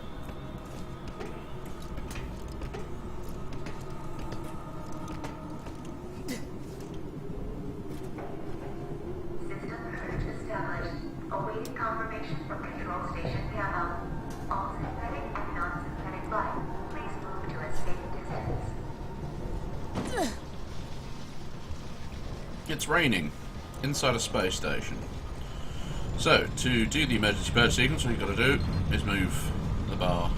System purge established. Awaiting confirmation from Control Station Gamma. All synthetic and non-synthetic life, please move to a safe distance. It's raining inside a space station. So, to do the emergency purge sequence, what you've got to do is move the bar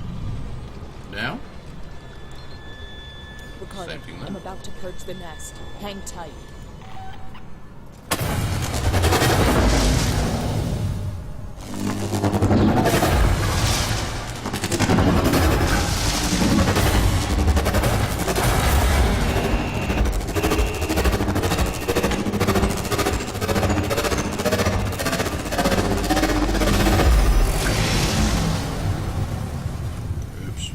down. Ricardo, Same thing there. I'm about to purge the nest. Hang tight. Oops.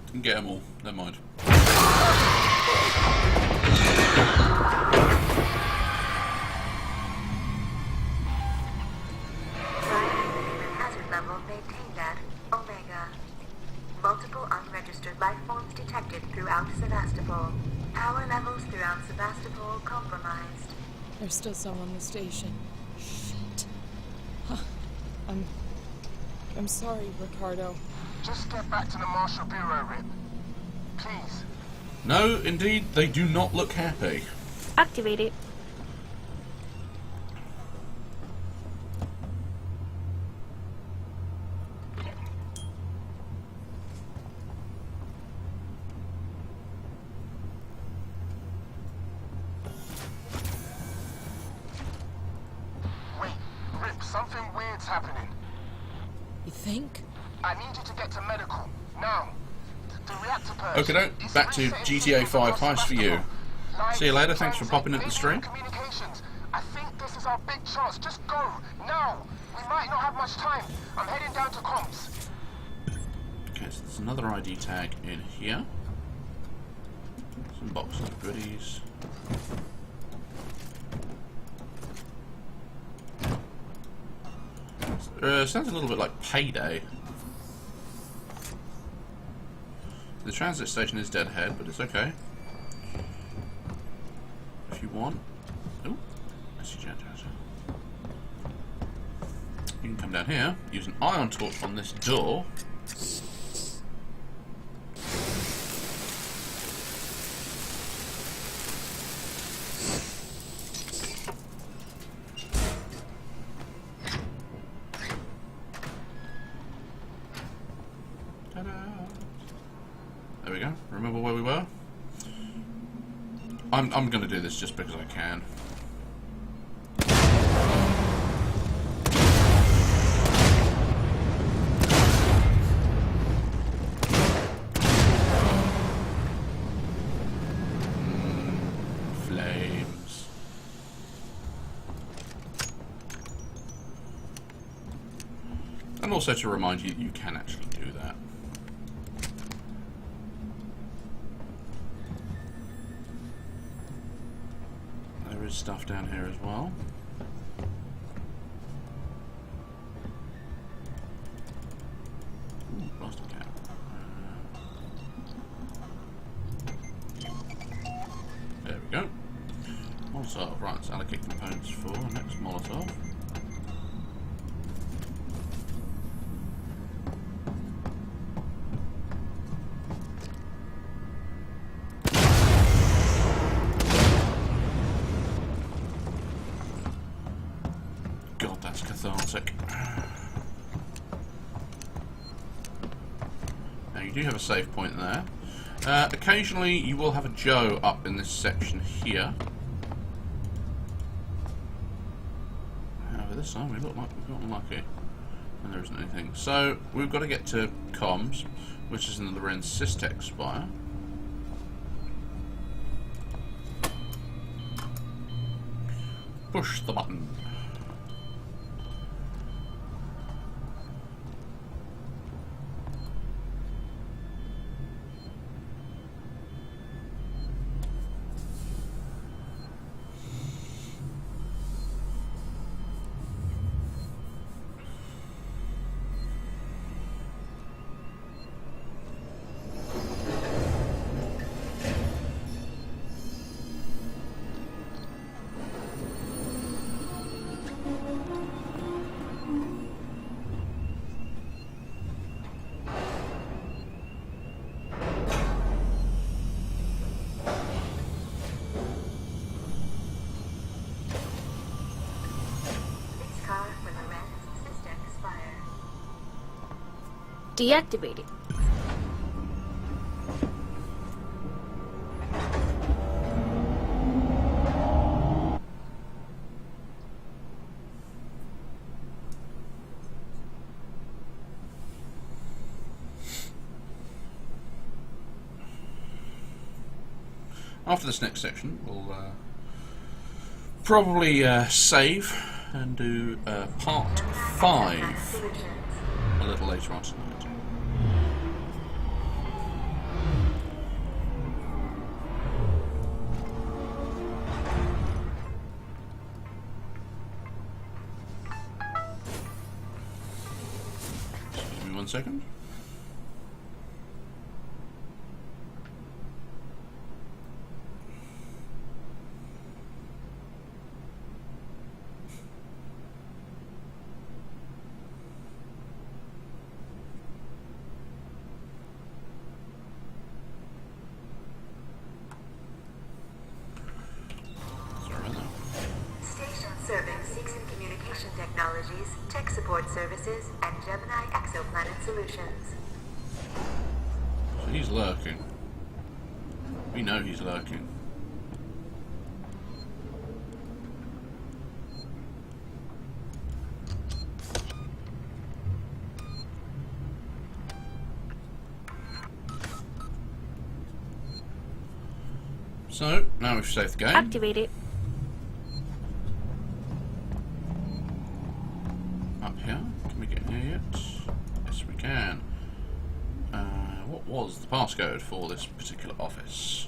Didn't get them all. Never mind. Hazard level maintained at Omega. Multiple unregistered life forms detected throughout Sevastopol. Power levels throughout Sevastopol compromised. There's still some on the station. Shit. Huh. I'm sorry, Ricardo. Just get back to the Marshal Bureau, Rip. Please. No, indeed, they do not look happy. Activated. Wait, Rip, something weird's happening. You think? I need you to get to medical. Now. The reactor purge. Okay, no, back to GTA 5 heist for you. See you later, thanks for popping into the stream. Communications. I think this is our big chance. Just go. Now. We might not have much time. I'm heading down to comms. Okay, so there's another ID tag in here. Some boxes of goodies. Sounds a little bit like Payday. The transit station is dead ahead, but it's okay. If you want... Oh, I see generator. You can come down here, use an ion torch on this door. Ta-da! There we go. Remember where we were? I'm going to do this just because I can. Flames. And also to remind you, you can actually do that. There is stuff down here as well. Ooh, plastic cap. There we go. Molotov. Right, let's allocate components for next Molotov. you do have a save point there. Occasionally you will have a Joe up in this section here. However, this time we look like we've gotten lucky. And there isn't anything. So, we've got to get to comms, which is in the Lorenz Systech Spire. Push the button. Deactivated. After this next section, we'll probably save and do part 5 a little later on tonight. Excuse me 1 second. Serving Seegson Communication Technologies, Tech Support Services, and Gemini Exoplanet Solutions. So he's lurking. We know he's lurking. So, now we've saved the game. Activate it. Up here. Can we get in here yet? Yes, we can. What was the passcode for this particular office?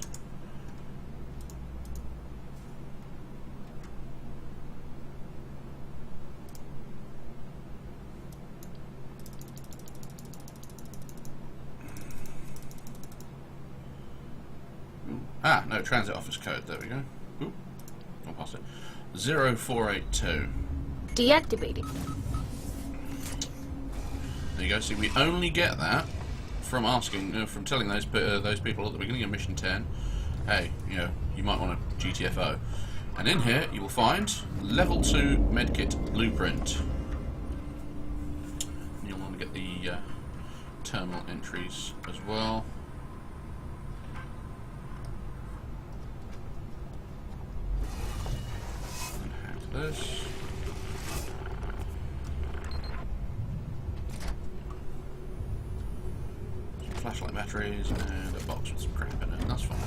Ah, no, transit office code. There we go. Ooh, I'll pass it. 0482. Deactivating. There you go. See, we only get that from asking, from telling those people at the beginning of Mission 10, hey, you know, you might want a GTFO. And in here, you will find Level 2 Medkit Blueprint. And you'll want to get the terminal entries as well. This. Some flashlight batteries and a box with some crap in it. That's fine.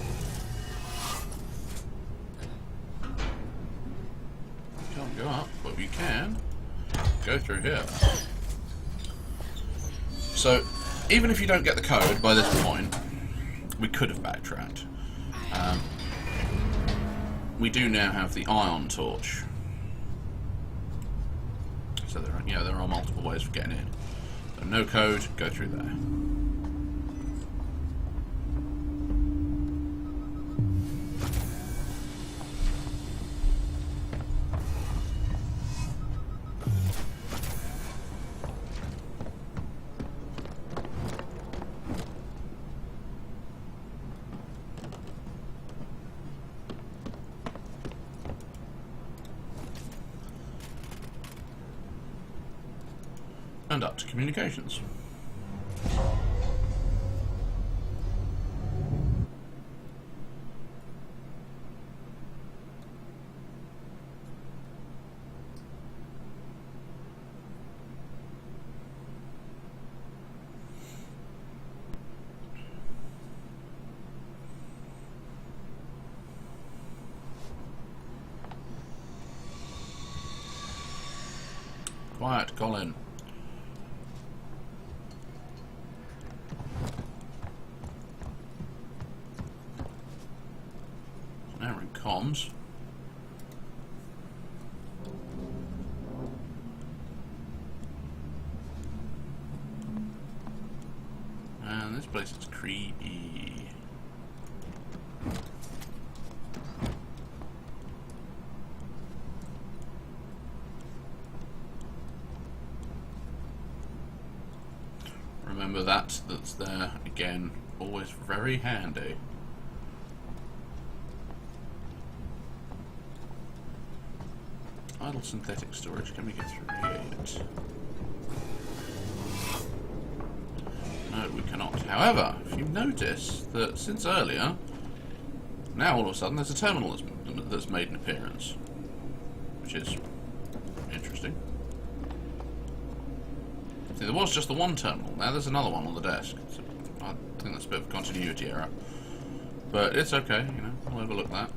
You can't go up, but we can go through here. So, even if you don't get the code by this point, we could have backtracked. We do now have the ion torch. So there are multiple ways of getting in. So no code, go through there. And up to communications. Quiet, Colin. Now we're in comms. And this place is creepy. Remember that's there again, always very handy. Idle synthetic storage, can we get through here yet? No, we cannot. However, if you notice that since earlier, now all of a sudden there's a terminal that's made an appearance, which is interesting. See, there was just the one terminal, now there's another one on the desk. So I think that's a bit of a continuity error. But it's okay, you know, we'll overlook that.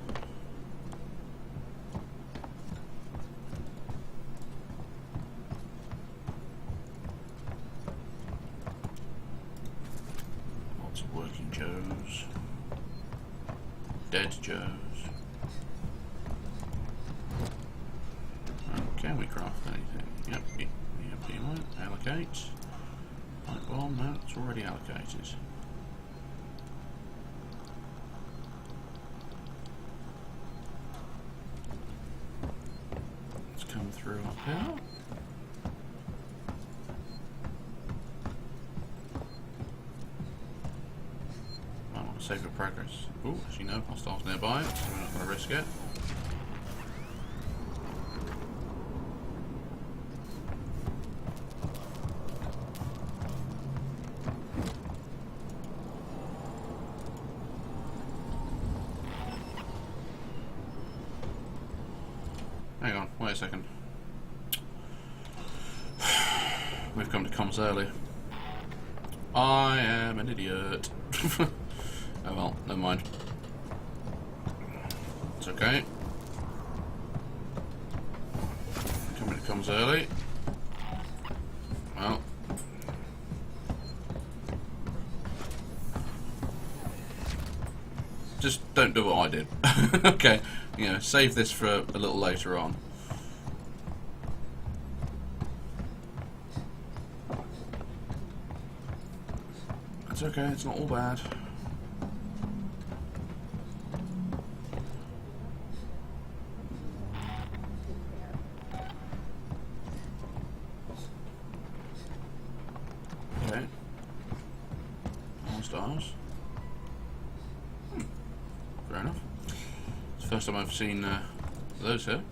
Lots of working Joes. Dead Joes. Can we craft anything? Yep, you won't. Allocate. Light bomb, no, it's already allocated. Let's come through up here. I want to save your progress. Oh, as you know, hostiles nearby, so we're not going to risk it. Hang on, wait a second. We've come to comms early. I am an idiot. Oh well, never mind. It's okay. Coming to comms early. Well. Just don't do what I did. Okay, you know, save this for a little later on. It's okay, it's not all bad. Okay. More stars. Fair enough. It's the first time I've seen those here.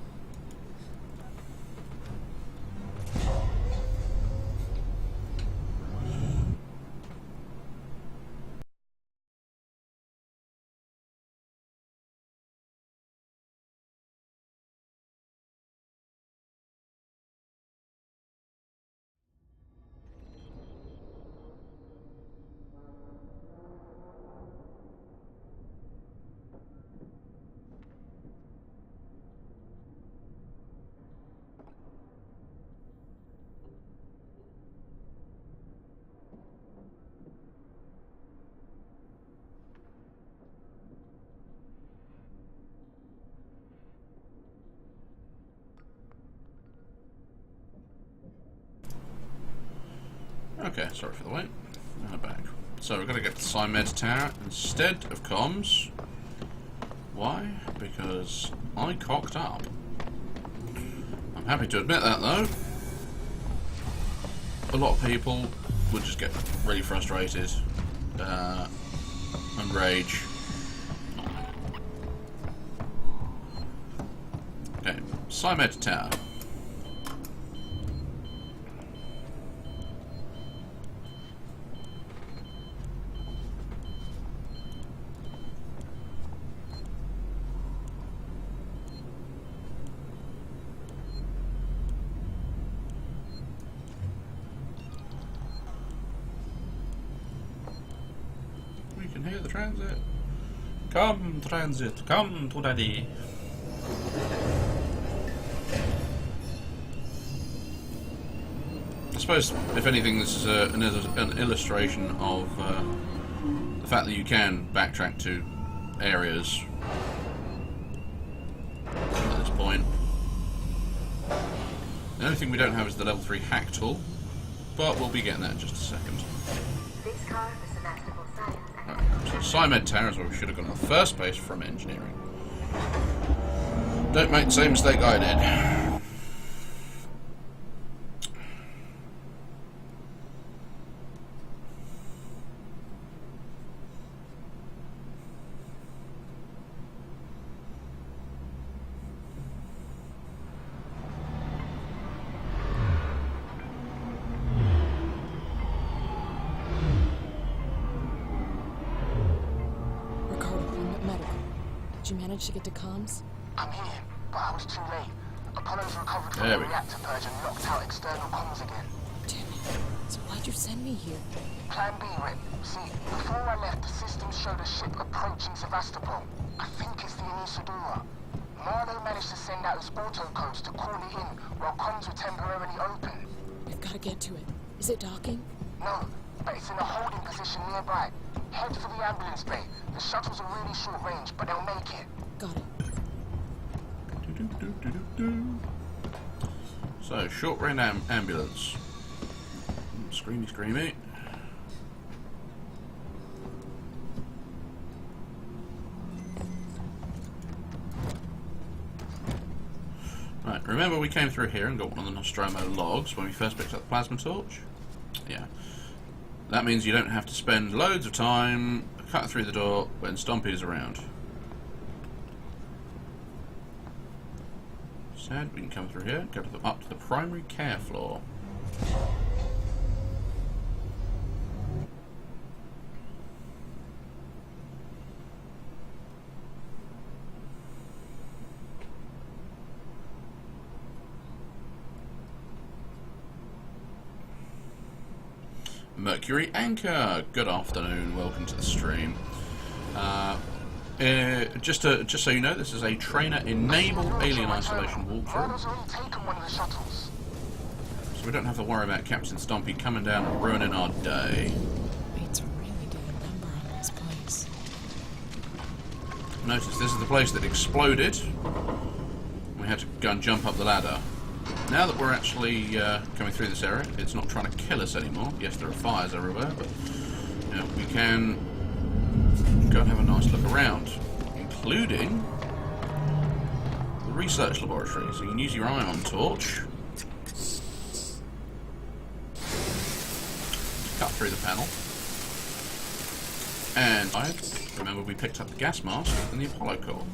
Okay, sorry for the wait. Now back. So we're going to get the Symed Tower instead of comms. Why? Because I cocked up. I'm happy to admit that though. A lot of people would just get really frustrated and rage. Okay, Symed Tower. Hear the transit. Come, transit, come to daddy. Okay. 'Cause suppose, if anything, this is an illustration of the fact that you can backtrack to areas at this point. The only thing we don't have is the level 3 hack tool, but we'll be getting that in just a second. This card for Sevastopol Science and Right, so SciMed Tower is where we should have gone in the first place from engineering. Don't make the same mistake I did. Did you manage to get to comms? I'm here, but I was too late. Apollo's recovered from There the we go. reactor purge and locked out external comms again. Damn it. So why'd you send me here? Plan B, Rip. See, before I left, the system showed a ship approaching Sevastopol. I think it's the Anisadora. Marlowe managed to send out his auto codes to call it in while comms were temporarily open. We've got to get to it. Is it docking? No, but it's in a holding position nearby. Head for the ambulance bay. The shuttles are really short range, but they'll make it. Got it. So, short range ambulance. Screamy, screamy. Right, remember we came through here and got one of the Nostromo logs when we first picked up the plasma torch? Yeah. That means you don't have to spend loads of time cutting through the door when Stompy is around. Sad, we can come through here, go to up to the primary care floor. Mercury Anchor, good afternoon, welcome to the stream. Just so you know, this is a trainer-enabled alien isolation walkthrough. Marlowe's already taken one of the shuttles. So we don't have to worry about Captain Stompy coming down and ruining our day. Mates really did a number on this place. Notice this is the place that exploded. We had to go and jump up the ladder. Now that we're actually coming through this area, it's not trying to kill us anymore. Yes, there are fires everywhere, but you know, we can go and have a nice look around, including the research laboratory. So you can use your ion torch to cut through the panel. And I remember we picked up the gas mask and the Apollo core.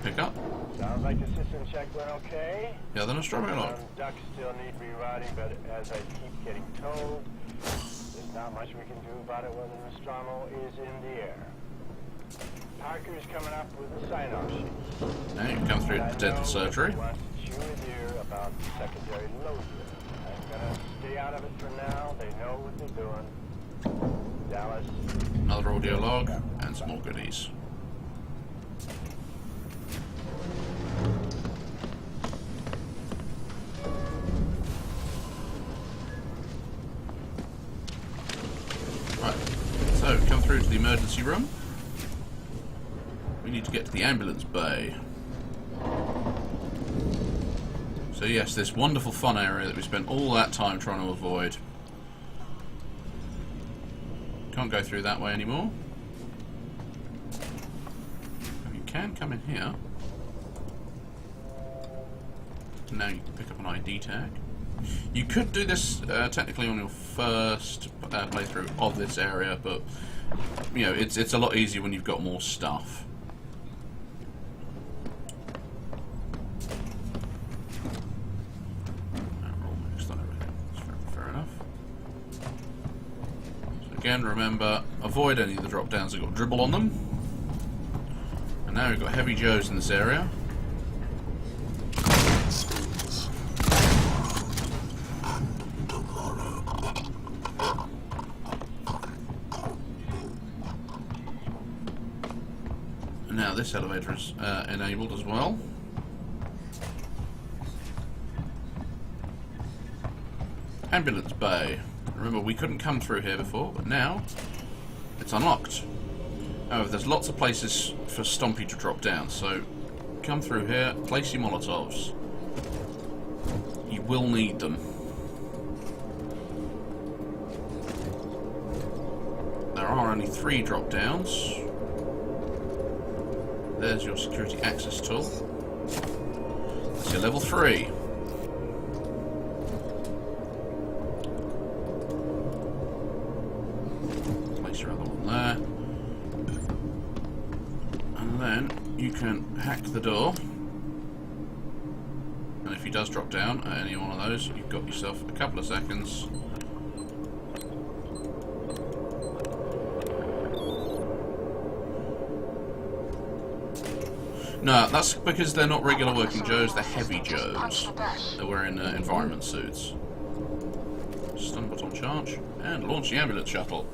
Pick up. Sounds like the system check went okay. Yeah, the Nostromo log. Ducks still need rewriting, but as I keep getting told, there's not much we can do about it when the Nostromo is in the air. Parker's coming up with a sign-off sheet. Now you can come through the dental surgery. Wants to chew with you about the secondary load. I'm gonna stay out of it for now. They know what they're doing. Dallas. Another audio log and some more goodies. Right, so come through to the emergency room. We need to get to the ambulance bay. So yes, this wonderful fun area that we spent all that time trying to avoid. Can't go through that way anymore. You can come in here. Now you can pick up an ID tag. You could do this technically on your first playthrough of this area, but you know it's a lot easier when you've got more stuff. We're all mixed on everything. That's fair enough. So again, remember, avoid any of the drop downs that got dribble on them. And now we've got Heavy Joes in this area. this elevator is enabled as well. Ambulance bay. Remember, we couldn't come through here before, but now it's unlocked. However, there's lots of places for Stompy to drop down, so come through here, place your Molotovs. You will need them. There are only 3 drop downs. There's your security access tool. That's your level 3. Place your other one there. And then you can hack the door. And if he does drop down at any one of those, you've got yourself a couple of seconds. No, that's because they're not regular working Joes, they're heavy Joes. They're wearing environment suits. Stun button charge, and launch the ambulance shuttle.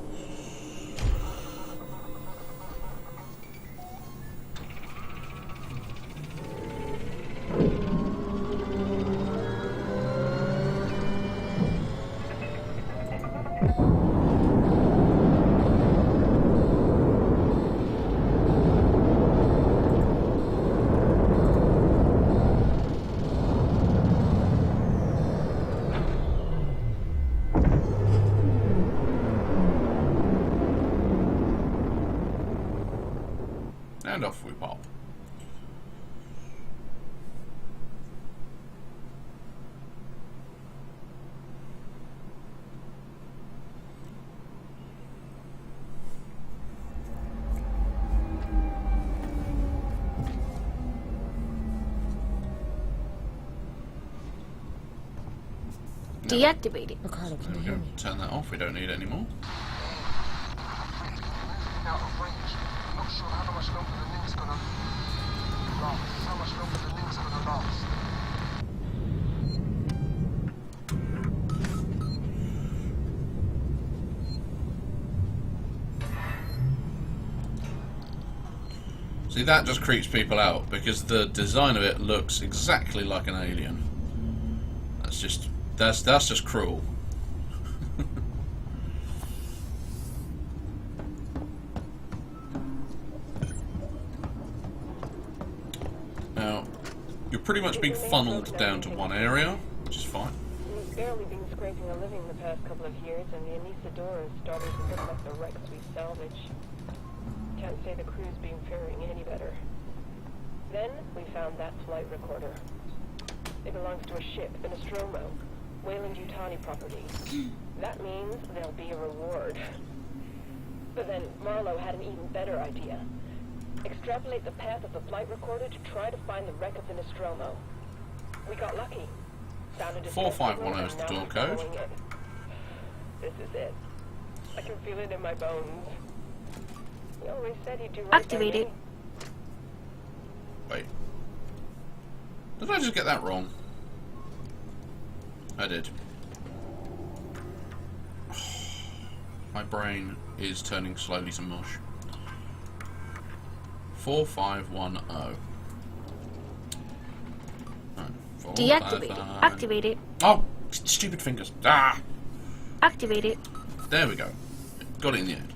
And off we pop. Deactivated. Ricardo, can There you we hear go. me? Turn that off, we don't need it anymore. Out of range. Not sure how much longer the link's gonna last. How much longer the link's gonna last. See, that just creeps people out because the design of it looks exactly like an alien. That's just cruel. Now, you're pretty much being funneled down to one area, which is fine. We've barely been scraping a living the past couple of years, and the Anisadora is starting to look like the wrecks we salvage. Can't say the crew's been faring any better. Then we found that flight recorder. It belongs to a ship, the Nostromo, Weyland-Yutani property. That means there'll be a reward. But then Marlowe had an even better idea. Extrapolate the path of the flight recorder to try to find the wreck of the Nostromo. We got lucky. Found a distress signal, 4510 is and the now door we're code. following it. This is it. I can feel it in my bones. You always said you'd do right by Activated. me. Wait. Did I just get that wrong? I did. My brain is turning slowly to mush. 4510. Right, Deactivated. 455. Activated. Oh, stupid fingers. Ah! Activated. There we go. Got it in the end.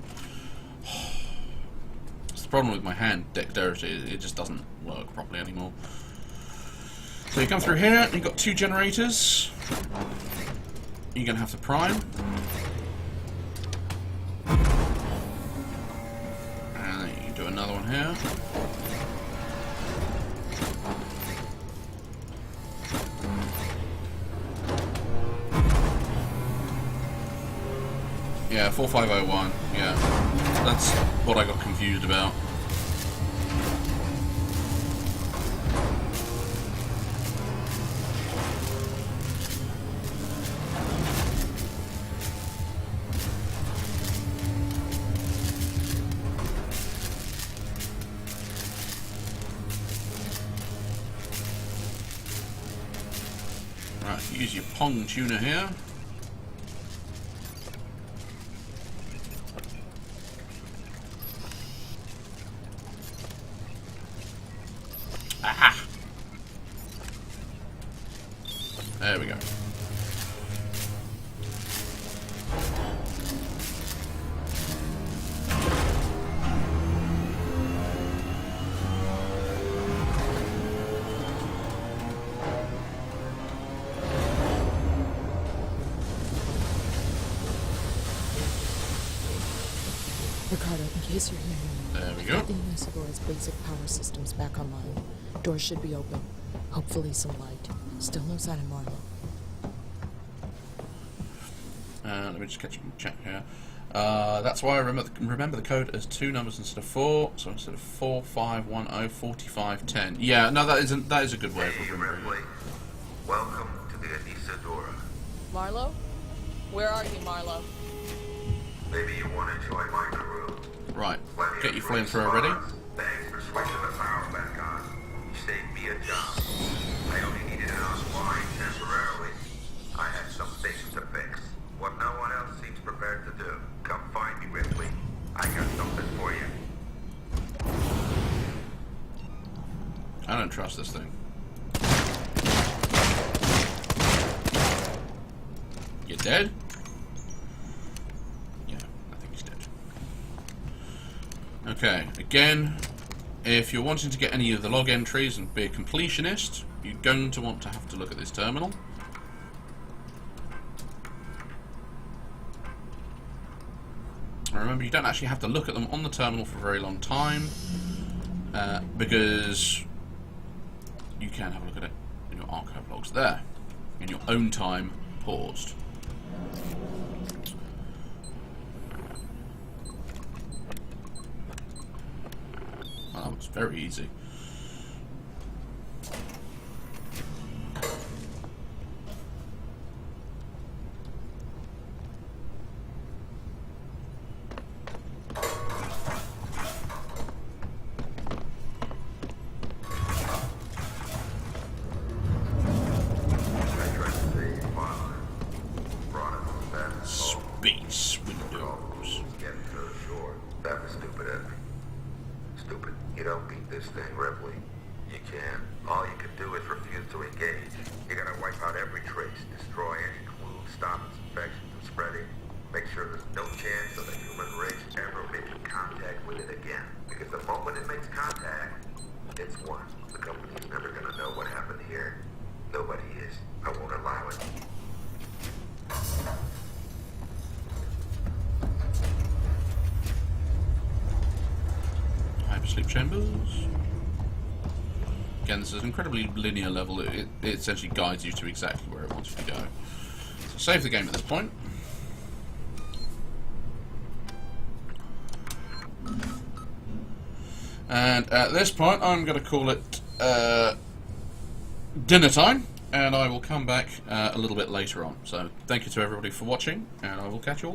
It's the problem with my hand dexterity. It just doesn't work properly anymore. So you come through here, you've got 2 generators. You're going to have to prime. And then you do another one here. Yeah, 4501. Yeah, that's what I got confused about. Right, use your Pong tuner here. There we go. Ricardo, in case you're hearing me, There we go. the Isidor's basic power systems back online. Doors should be open. Hopefully some light. Still no sign of Marlowe. Let me just catch up and check here. That's why I remember the code as 2 numbers instead of 4. So instead of 45104510. Yeah, no, that is a good way of remembering it. Welcome to the Anesidora. Marlowe? Where are you, Marlowe? Maybe you want to join my crew. Right, get your flamethrower ready. Thanks for switching the power back on. You saved me a job. I only needed it offline temporarily. I had some things to fix. What no one else seems prepared to do. Come find me, Ripley. I got something for you. I don't trust this thing. You dead? Yeah, I think he's dead. Okay, again, if you're wanting to get any of the log entries and be a completionist, you're going to want to have to look at this terminal. And remember, you don't actually have to look at them on the terminal for a very long time, because you can have a look at it in your archive logs there, in your own time, paused. Well, that was very easy. Space windows. Getting to the shore. That was stupid, Effie. Stupid. You don't beat this thing, Ripley. You can. All you can do is refuse to engage. You gotta wipe out every trace, destroy any clue, stop its infection from spreading, make sure there's no chance of the human race ever making contact with it again. Because the moment it makes contact, it's won. The company's never gonna know what happened here. Nobody is. I won't allow it. Hypersleep chambers. Again, this is an incredibly linear level. It essentially guides you to exactly where it wants you to go. So save the game at this point. And at this point, I'm going to call it dinner time, and I will come back a little bit later on. So thank you to everybody for watching, and I will catch you all.